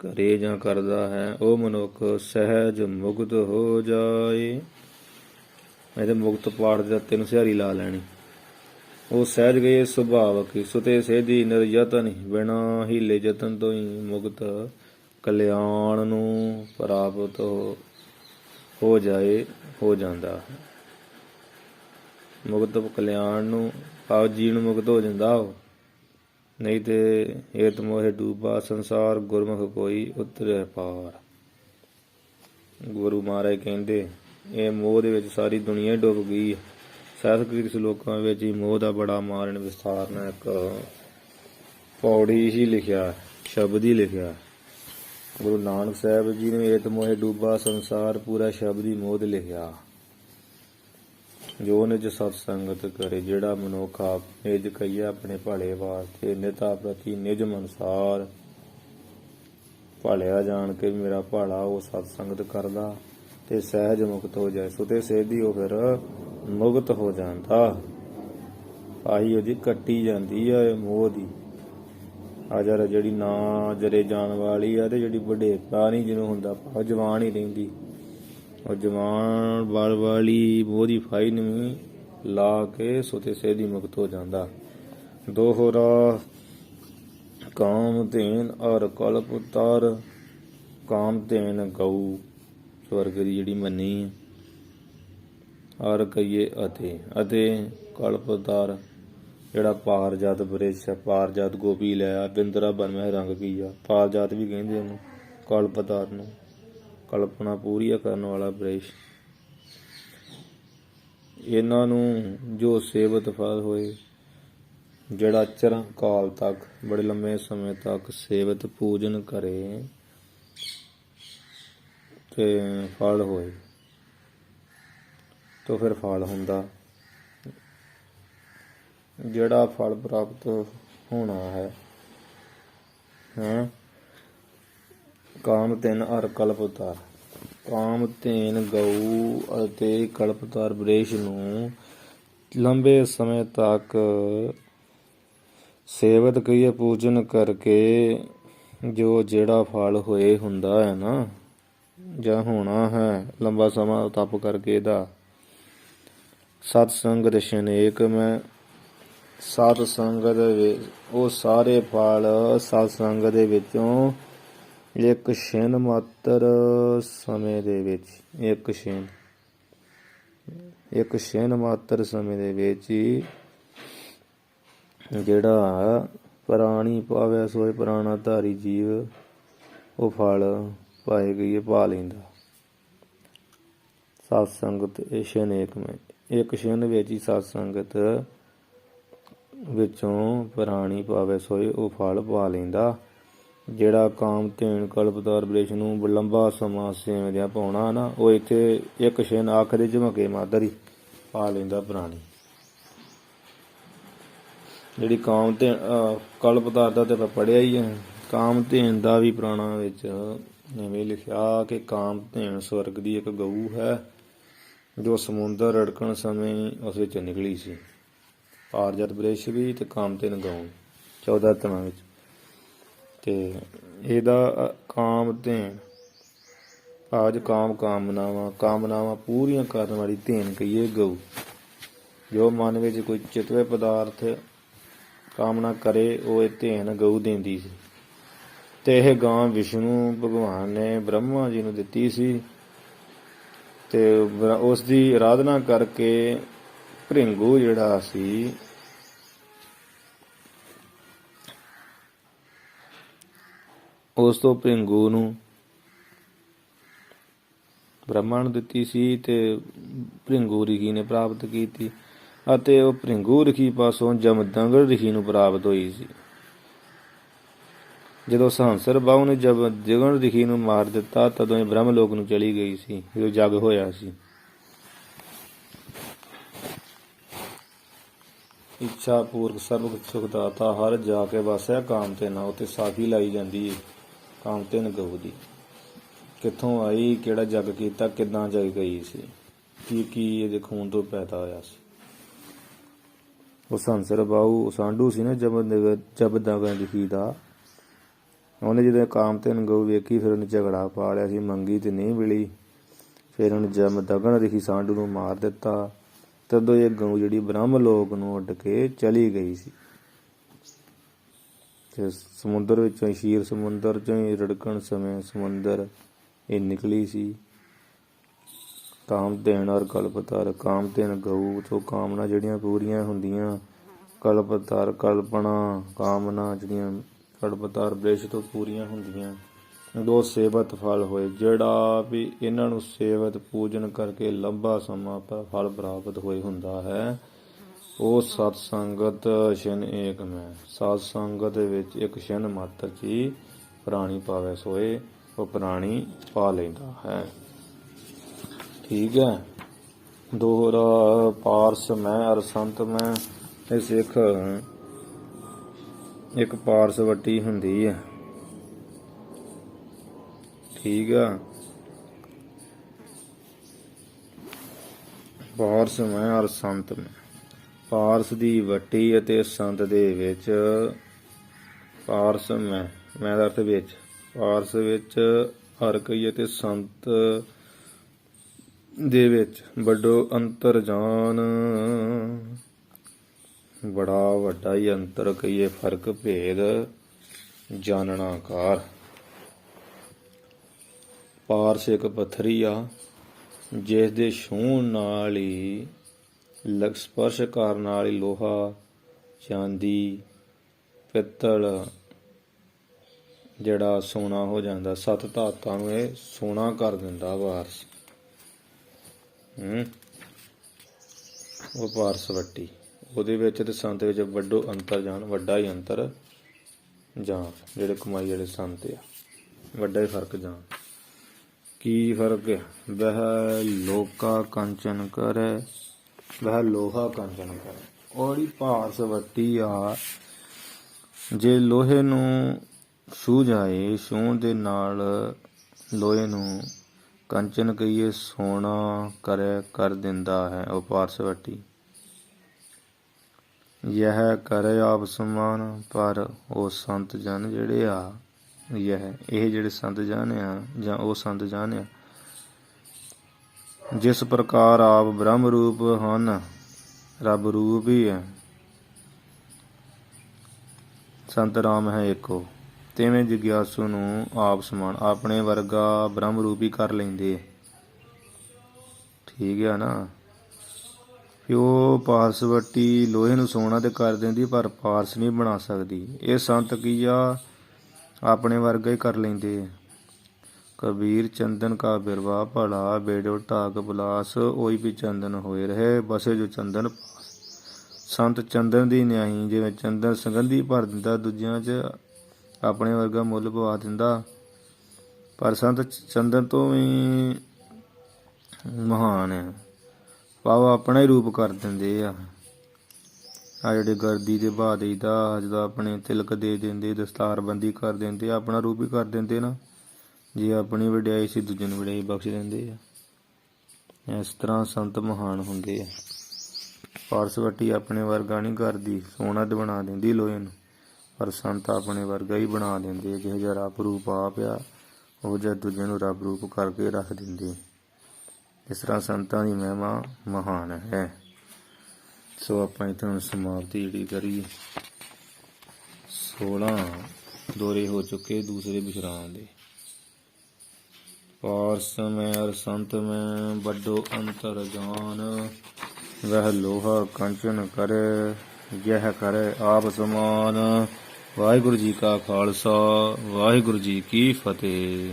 ਕਰੇ ਜਾਂ ਕਰਦਾ ਹੈ, ਉਹ ਮਨੁੱਖ ਸਹਿਜ ਮੁਕਤ ਹੋ ਜਾਏ। ਇਹਦੇ ਮੁਕਤ ਪਾਠ ਦੇ 3 ਸਿਹਾਰੀ ਲਾ ਲੈਣੀ। ਉਹ ਸਹਿਜ ਗਏ ਸੁਭਾਵਕ, ਸੁਤੇ ਸੇਧੀ ਨਿਰਯਤਨ, ਬਿਨਾ ਹੀਲੇ ਯਤਨ ਤੋਂ ਹੀ ਮੁਕਤ ਕਲਿਆਣ ਨੂੰ ਪ੍ਰਾਪਤ ਹੋ ਜਾਏ, ਹੋ ਜਾਂਦਾ। ਮੁਕਤ ਕਲਿਆਣ ਨੂੰ ਆਪ ਜੀ ਨੂੰ ਮੁਕਤ ਹੋ ਜਾਂਦਾ ਉਹ। ਨਹੀਂ ਤੇ ਏਤ ਮੋਹਿ ਡੂਬਾ ਸੰਸਾਰ, ਗੁਰਮੁਖ ਕੋਈ ਉਤਰੇ ਪਾਰ। ਗੁਰੂ ਮਹਾਰਾਜ ਕਹਿੰਦੇ ਇਹ ਮੋਹ ਦੇ ਵਿੱਚ ਸਾਰੀ ਦੁਨੀਆ ਡੁੱਬ ਗਈ। ਸੰਸਕ੍ਰਿਤ ਸ਼ਲੋਕਾਂ ਵਿੱਚ ਹੀ ਮੋਹ ਦਾ ਬੜਾ ਮਾਰਨ ਵਿਸਥਾਰ ਨਾਲ ਇੱਕ ਪੌੜੀ ਹੀ ਲਿਖਿਆ, ਸ਼ਬਦ ਹੀ ਲਿਖਿਆ। ਗੁਰੂ ਨਾਨਕ ਸਾਹਿਬ ਜੀ ਨੇ ਏਤ ਮੋਹਿ ਡੂਬਾ ਸੰਸਾਰ ਪੂਰਾ ਸ਼ਬਦ ਹੀ ਮੋਹ ਲਿਖਿਆ। ਜੋ ਨਿਜ ਸਤ ਸੰਗਤ ਕਰੇ, ਜਿਹੜਾ ਮਨੁੱਖ ਆਪ ਨਿਜ ਕਹੀਏ ਆਪਣੇ ਭਲੇ ਵਾਸਤੇ ਨਿਤਾ ਪ੍ਰਤੀ ਨਿਜ ਅਨੁਸਾਰ ਭਲਿਆ ਜਾਣ ਕੇ ਮੇਰਾ ਭਾਲਾ ਉਹ ਸਤ ਸੰਗਤ ਕਰਦਾ ਤੇ ਸਹਿਜ ਮੁਕਤ ਹੋ ਜਾਏ। ਸੁਤੇ ਸੇਧੀ ਉਹ ਫਿਰ ਮੁਕਤ ਹੋ ਜਾਂਦਾ। ਆਹੀ ਉਹਦੀ ਕੱਟੀ ਜਾਂਦੀ ਆ ਮੋਹ ਦੀ ਅਜਰ, ਜਿਹੜੀ ਨਾ ਜਰੇ ਜਾਣ ਵਾਲੀ ਆ, ਤੇ ਜਿਹੜੀ ਬੁਢੇਪਾ ਨਹੀਂ ਜਿਹਨੂੰ ਹੁੰਦਾ, ਉਹ ਜਵਾਨ ਹੀ ਰਹਿੰਦੀ। ਉਹ ਜਵਾਨ ਬਲ ਵਾਲੀ ਮੋਹ ਦੀ ਫਾਈ ਨੂੰ ਲਾ ਕੇ ਸੁਤੇ ਸੇਧੀ ਮੁਕਤ ਹੋ ਜਾਂਦਾ। ਦੋਹਰਾ ਕਾਮ ਧੇਨ ਔਰ ਕਲਪ ਤਾਰ, ਕਾਮ ਧੇਨ ਗਊ ਸਵਰਗ ਦੀ ਜਿਹੜੀ ਮੰਨੀ, ਔਰ ਕਹੀਏ ਅਤੇ ਕਲਪਤਾਰ ਜਿਹੜਾ ਪਾਰਜਾਤ ਬ੍ਰਿਸ਼, ਪਾਰਜਾਤ ਗੋਪੀ ਲਿਆ, ਬਿੰਦਰਾ ਬਨਮਹਿ ਰੰਗ ਕੀ ਆ, ਪਾਰਜਾਤ ਵੀ ਕਹਿੰਦੇ ਉਹਨੂੰ, ਕਲਪਤਾਰ ਨੂੰ ਕਲਪਨਾ ਪੂਰੀਆ ਕਰਨ ਵਾਲਾ ਬ੍ਰਿਸ਼। ਇਹਨਾਂ ਨੂੰ ਜੋ ਸੇਵਤ ਫਲ ਹੋਏ, ਜਿਹੜਾ ਚਿਰਾਂ ਕਾਲ ਤੱਕ, ਬੜੇ ਲੰਮੇ ਸਮੇਂ ਤੱਕ ਸੇਵਤ ਪੂਜਨ ਕਰੇ ਤੇ ਫਲ ਹੋਏ, ਤਾਂ ਫਿਰ ਫਲ ਹੁੰਦਾ। ਜਿਹੜਾ ਫਲ ਪ੍ਰਾਪਤ ਹੋਣਾ ਹੈ ਕਾਮ ਧੇਨ ਔਰ ਕਲਪਤਾਰ, ਕਾਮ ਧੇਨ ਗਊ ਅਤੇ ਕਲਪਤਾਰ ਬ੍ਰਿਸ਼ ਨੂੰ ਲੰਬੇ ਸਮੇਂ ਤੱਕ ਸੇਵਤ ਕਹੀਏ ਪੂਜਨ ਕਰਕੇ ਜੋ ਜਿਹੜਾ ਫਲ ਹੋਏ ਹੁੰਦਾ ਹੈ ਨਾ, ਜਾਂ ਹੋਣਾ ਹੈ ਲੰਬਾ ਸਮਾਂ ਤਪ ਕਰਕੇ ਇਹਦਾ। ਸਤ ਸੰਗਤ ਸ਼ਨੇਕ ਮੈਂ, ਸਤ ਸੰਗਤ ਉਹ ਸਾਰੇ ਫਲ ਸਤ ਸੰਗਤ ਦੇ ਵਿੱਚੋਂ ਇੱਕ ਛਿਨ ਮਾਤਰ ਸਮੇਂ ਦੇ ਵਿੱਚ, ਇੱਕ ਛਿਨ ਮਾਤਰ ਸਮੇਂ ਦੇ ਵਿੱਚ ਹੀ ਜਿਹੜਾ ਪ੍ਰਾਣੀ ਪਾਵੇ ਸੋਏ ਪ੍ਰਾਣਾ ਧਾਰੀ ਜੀਵ ਉਹ ਫਲ ਪਾਏ ਗਈ ਪਾ ਲੈਂਦਾ। ਸਤ ਸੰਗਤ ਛਨੇਕ ਮੈਂ, ਇੱਕ ਛਿਨ ਵਿੱਚ ਹੀ ਸਤ ਸੰਗਤ ਵਿੱਚੋਂ ਪ੍ਰਾਣੀ ਪਾਵੇ ਸੋਏ ਉਹ ਫਲ ਪਾ ਲੈਂਦਾ। ਜਿਹੜਾ ਕਾਮ ਧੇਨ ਕਲਪਤਾਰ ਬ੍ਰਿਸ਼ ਨੂੰ ਲੰਬਾ ਸਮਾਂ ਸੇਵਦਿਆਂ ਪਾਉਣਾ ਨਾ, ਉਹ ਇੱਥੇ ਇੱਕ ਛਿਨ ਅੱਖ ਦੇ ਝਮਕੇ ਮਾਦਰ ਹੀ ਪਾ ਲੈਂਦਾ ਪ੍ਰਾਣੀ। ਜਿਹੜੀ ਕਾਮ ਧੇਨ ਕਲਪਤਾਰ ਦਾ ਤੇ ਆਪਾਂ ਪੜ੍ਹਿਆ ਹੀ ਹੈ, ਕਾਮ ਧੇਨ ਦਾ ਵੀ ਪੁਰਾਣਾ ਵਿੱਚ ਐਵੇਂ ਲਿਖਿਆ ਕਿ ਕਾਮ ਧੇਨ ਸਵਰਗ ਦੀ ਇੱਕ ਗਊ ਹੈ ਜੋ ਸਮੁੰਦਰ ਰੜਕਣ ਸਮੇਂ ਉਸ ਵਿੱਚ ਨਿਕਲੀ ਸੀ। ਪਾਰਜਤ ਬ੍ਰਿਸ਼ ਵੀ ਤੇ ਕਾਮਤਿਨ ਗਊ 14 ਤਨਾਂ ਵਿੱਚ। ਤੇ ਇਹਦਾ ਕਾਮਧੇਨ ਭਾਜ ਕਾਮਨਾਵਾਂ ਪੂਰੀਆਂ ਕਰਨ ਵਾਲੀ ਧੇਨ ਕਹੀਏ ਗਊ। ਜੋ ਮਨ ਵਿੱਚ ਕੋਈ ਚਿਤਵੇ ਪਦਾਰਥ ਕਾਮਨਾ ਕਰੇ ਉਹ ਇਹ ਧੇਨ ਗਊ ਦਿੰਦੀ ਸੀ। ਤੇ ਇਹ ਗਾਂ ਵਿਸ਼ਨੂੰ ਭਗਵਾਨ ਨੇ ਬ੍ਰਹਮਾ ਜੀ ਨੂੰ ਦਿੱਤੀ ਸੀ। ਤੇ ਉਸ ਦੀ ਆਰਾਧਨਾ ਕਰਕੇ ਭ੍ਰਿੰਗੂ ਜਿਹੜਾ ਸੀ ਉਸ ਤੋਂ ਭ੍ਰਿੰਗੂ ਨੂੰ ਬ੍ਰਹਮਾ ਨੂੰ ਦਿੱਤੀ ਸੀ ਤੇ ਭ੍ਰਿੰਗੂ ਰਿਖੀ ਨੇ ਪ੍ਰਾਪਤ ਕੀਤੀ ਅਤੇ ਉਹ ਭ੍ਰਿੰਗੂ ਰਿਖੀ ਪਾਸੋਂ ਜਮਦਗਨ ਰਿਖੀ ਨੂੰ ਪ੍ਰਾਪਤ ਹੋਈ ਸੀ। ਜਦੋਂ ਸਹੰਸਰ ਬਾਹੂ ਨੇ ਜਮਦਗਨ ਰਿਖੀ ਨੂੰ ਮਾਰ ਦਿੱਤਾ ਤਦੋਂ ਇਹ ਬ੍ਰਹਮ ਲੋਕ ਨੂੰ ਚਲੀ ਗਈ ਸੀ, ਜਦੋਂ ਜਗ ਹੋਇਆ ਸੀ। ਇੱਛਾ ਪੂਰਕ ਸਰਬ ਸੁਖ ਦਾਤਾ ਹਰ ਜਾ ਕੇ ਵਸਿਆ ਕਾਮਤਿਨ। ਉੱਤੇ ਸਾਖੀ ਲਾਈ ਜਾਂਦੀ ਹੈ ਕਾਮਤਿਨ ਗਊ ਦੀ। ਕਿੱਥੋਂ ਆਈ, ਕਿਹੜਾ ਜਗ ਕੀਤਾ, ਕਿੱਦਾਂ ਜਗ ਗਈ ਸੀ, ਕੀ ਇਹਦੇ ਖੂਨ ਤੋਂ ਪੈਦਾ ਹੋਇਆ ਸੀ। ਉਹ ਸੰਸਰ ਬਾਹੂ ਸਾਂਢੂ ਸੀ ਨਾ ਜਮਦਗਨ ਰਿਖੀ ਦਾ। ਉਹਨੇ ਜਦੋਂ ਕਾਮਤਿਨ ਗਊ ਵੇਖੀ ਫਿਰ ਉਹਨੇ ਝਗੜਾ ਪਾ ਲਿਆ ਸੀ, ਮੰਗੀ ਤੇ ਨਹੀਂ ਮਿਲੀ। ਫਿਰ ਉਹਨੇ ਜਮਦਗਨ ਰਿਖੀ ਸਾਂਢੂ ਨੂੰ ਮਾਰ ਦਿੱਤਾ। ਤਦੋਂ ਇਹ ਗਊ ਜਿਹੜੀ ਬ੍ਰਹਮ ਲੋਕ ਨੂੰ ਉੱਡ ਕੇ ਚਲੀ ਗਈ ਸੀ। ਤੇ ਸਮੁੰਦਰ ਵਿੱਚੋਂ ਸ਼ੀਰ ਸਮੁੰਦਰ ਚੋਂ ਹੀ ਰੜਕਣ ਸਮੇਂ ਸਮੁੰਦਰ ਇਹ ਨਿਕਲੀ ਸੀ। ਕਾਮਧੇਨ ਔਰ ਕਲਪਤਰ। ਕਾਮਧੇਨ ਗਊ ਤੋਂ ਕਾਮਨਾ ਜਿਹੜੀਆਂ ਪੂਰੀਆਂ ਹੁੰਦੀਆਂ, ਕਲਪਤਰ ਕਲਪਨਾ ਕਾਮਨਾ ਜਿਹੜੀਆਂ ਕਲਪਤਰ ਬ੍ਰਿਸ਼ ਤੋਂ ਪੂਰੀਆਂ ਹੁੰਦੀਆਂ। ਦੋ ਸੇਵਤ ਫਲ ਹੋਏ। ਜਿਹੜਾ ਵੀ ਇਹਨਾਂ ਨੂੰ ਸੇਵਤ ਪੂਜਨ ਕਰਕੇ ਲੰਬਾ ਸਮਾਂ ਫਲ ਪ੍ਰਾਪਤ ਹੋਏ ਹੁੰਦਾ ਹੈ ਉਹ ਸਤ ਸੰਗਤ ਛਿਨ ਏਕ ਮੈਂ। ਸਤ ਸੰਗਤ ਵਿੱਚ ਇੱਕ ਛਿਨ ਮਾਤਰ ਚ ਪ੍ਰਾਣੀ ਪਾਵੇ ਸੋਏ ਉਹ ਪ੍ਰਾਣੀ ਪਾ ਲੈਂਦਾ ਹੈ। ਠੀਕ ਹੈ। ਦੋਹਰਾ ਪਾਰਸ ਮੈਂ ਅਰ ਸੰਤ ਮੈਂ। ਇਹ ਸਿੱਖ ਇੱਕ ਪਾਰਸ ਵੱਟੀ ਹੁੰਦੀ ਹੈ। ਠੀਕ ਆ। ਪਾਰਸ ਮੈਂ ਔਰ ਸੰਤ ਮੈਂ। ਪਾਰਸ ਦੀ ਵੱਟੀ ਅਤੇ ਸੰਤ ਦੇ ਵਿੱਚ ਪਾਰਸ ਮੈਂ ਦਾ ਅਰਥ ਵਿੱਚ, ਪਾਰਸ ਵਿੱਚ ਹਰ ਕਈ ਅਤੇ ਸੰਤ ਦੇ ਵਿੱਚ ਵੱਡੋ ਅੰਤਰ ਜਾਨ। ਬੜਾ ਵੱਡਾ ਹੀ ਅੰਤਰ ਕਹੀਏ, ਫਰਕ ਭੇਦ ਜਾਣਨਾ ਕਾਰ। ਪਾਰਸ ਇੱਕ ਪੱਥਰੀ ਆ ਜਿਸ ਦੇ ਛੂਹਣ ਨਾਲ ਹੀ ਸਪਰਸ਼ ਕਰਨ ਨਾਲ ਹੀ ਲੋਹਾ, ਚਾਂਦੀ, ਪਿੱਤਲ ਜਿਹੜਾ ਸੋਨਾ ਹੋ ਜਾਂਦਾ। 7 ਧਾਤਾਂ ਨੂੰ ਇਹ ਸੋਨਾ ਕਰ ਦਿੰਦਾ ਪਾਰਸ। ਉਹ ਪਾਰਸ ਵੱਟੀ ਉਹਦੇ ਵਿੱਚ ਤੇ ਸੰਤ ਵਿੱਚ ਵੱਡੋ ਅੰਤਰ ਜਾਣ। ਵੱਡਾ ਹੀ ਅੰਤਰ ਜਾਣ। ਜਿਹੜੇ ਕਮਾਈ ਜਿਹੜੇ ਸੰਤ ਆ ਵੱਡਾ ਹੀ ਫਰਕ ਜਾਣ। ਕੀ ਫਰਕ ਹੈ? ਵਹ ਲੋਕਾ ਕੰਚਨ ਕਰੇ ਵਹ ਲੋਹਾ ਕੰਚਨ ਕਰੇ। ਉਹ ਜਿਹੜੀ ਪਾਰਸ ਵੱਟੀ ਆ ਜੇ ਲੋਹੇ ਨੂੰ ਛੂਹ ਜਾਏ, ਛੂਹਣ ਦੇ ਨਾਲ ਲੋਹੇ ਨੂੰ ਕੰਚਨ ਕਹੀਏ ਸੋਨਾ ਕਰ ਦਿੰਦਾ ਹੈ ਉਹ ਪਾਰਸ ਵੱਟੀ। ਯਹ ਕਰੇ ਆਪ ਸਮਾਨ। ਪਰ ਉਹ ਸੰਤ ਜਨ ਜਿਹੜੇ ਆ ਇਹ ਜਿਹੜੇ ਸੰਤ ਜਨ ਆ ਜਾਂ ਉਹ ਸੰਤ ਜਨ ਆ ਜਿਸ ਪ੍ਰਕਾਰ ਆਪ ਬ੍ਰਹਮ ਰੂਪ ਹਨ, ਰੱਬ ਰੂਪ ਹੀ ਹੈ। ਸੰਤ ਰਾਮ ਹੈ ਇੱਕੋ। ਤਿਵੇਂ ਜਗਿਆਸੂ ਨੂੰ ਆਪ ਸਮਾਨ ਆਪਣੇ ਵਰਗਾ ਬ੍ਰਹਮ ਰੂਪ ਹੀ ਕਰ ਲੈਂਦੇ। ਠੀਕ ਹੈ ਨਾ। ਵੀ ਉਹ ਪਾਰਸ ਵੱਟੀ ਲੋਹੇ ਨੂੰ ਸੋਨਾ ਤੇ ਕਰ ਦਿੰਦੀ ਪਰ ਪਾਰਸ ਨਹੀਂ ਬਣਾ ਸਕਦੀ। ਇਹ ਸੰਤ ਕੀ ਆ ਆਪਣੇ ਵਰਗਾ ਹੀ ਕਰ ਲੈਂਦੇ। ਕਬੀਰ ਚੰਦਨ ਕਾ ਬਿਰਵਾ ਭਲਾ ਬੇੜੋ ਢਾਕ ਬੁਲਾਸ। ਉਹੀ ਵੀ ਚੰਦਨ ਹੋਏ ਰਹੇ ਬਸੇ ਜੋ ਚੰਦਨ ਪਾਸ। ਸੰਤ ਚੰਦਨ ਦੀ ਨਿਆਈ। ਜਿਵੇਂ ਚੰਦਨ ਸੁਗੰਧੀ ਭਰ ਦਿੰਦਾ ਦੂਜਿਆਂ 'ਚ, ਆਪਣੇ ਵਰਗਾ ਮੁੱਲ ਪਵਾ ਦਿੰਦਾ। ਪਰ ਸੰਤ ਚੰਦਨ ਤੋਂ ਵੀ ਮਹਾਨ ਹੈ। ਭਾਵ ਆਪਣਾ ਹੀ ਰੂਪ ਕਰ ਦਿੰਦੇ ਆ। ਆ ਜਿਹੜੇ ਗਰਦੀ ਦੇ ਬਹਾ ਦੇਈਦਾ, ਜਦੋਂ ਆਪਣੇ ਤਿਲਕ ਦੇ ਦਿੰਦੇ, ਦਸਤਾਰਬੰਦੀ ਕਰ ਦਿੰਦੇ, ਆਪਣਾ ਰੂਪ ਹੀ ਕਰ ਦਿੰਦੇ ਨਾ। ਜੇ ਆਪਣੀ ਵਡਿਆਈ ਸੀ ਦੂਜੇ ਨੂੰ ਵਡਿਆਈ ਬਖਸ਼ ਦਿੰਦੇ ਆ। ਇਸ ਤਰ੍ਹਾਂ ਸੰਤ ਮਹਾਨ ਹੁੰਦੇ ਆ। ਪਾਰਸਵੱਟੀ ਆਪਣੇ ਵਰਗਾ ਨਹੀਂ ਕਰਦੀ, ਸੋਹਣਾ ਤੇ ਬਣਾ ਦਿੰਦੀ ਲੋਹੇ ਨੂੰ, ਪਰ ਸੰਤ ਆਪਣੇ ਵਰਗਾ ਹੀ ਬਣਾ ਦਿੰਦੇ। ਜਿਹੋ ਜਿਹਾ ਰੱਬ ਰੂਪ ਆਪ ਆ, ਉਹ ਜਿਹਾ ਦੂਜੇ ਨੂੰ ਰੱਬ ਰੂਪ ਕਰਕੇ ਰੱਖ ਦਿੰਦੇ। ਇਸ ਤਰ੍ਹਾਂ ਸੰਤਾਂ ਦੀ ਮਹਿਮਾ ਮਹਾਨ ਹੈ। ਸੋ ਆਪਾਂ ਇੱਥੇ ਹੁਣ ਸਮਾਪਤੀ ਜਿਹੜੀ ਕਰੀਏ। 16 ਦੋਰੇ ਹੋ ਚੁੱਕੇ ਦੂਸਰੇ ਵਿਸ਼ਰਾਮ ਦੇ। ਪਾਰਸ ਮੈਂ ਅਰ ਸੰਤ ਮੈਂ ਵੱਡੋ ਅੰਤਰ ਜਾਨ, ਵਹ ਲੋਹਾ ਕੰਚਨ ਕਰੇ, ਯਹ ਕਰੇ ਆਪ ਸਮਾਨ। ਵਾਹਿਗੁਰੂ ਜੀ ਕਾ ਖਾਲਸਾ, ਵਾਹਿਗੁਰੂ ਜੀ ਕੀ ਫਤਿਹ।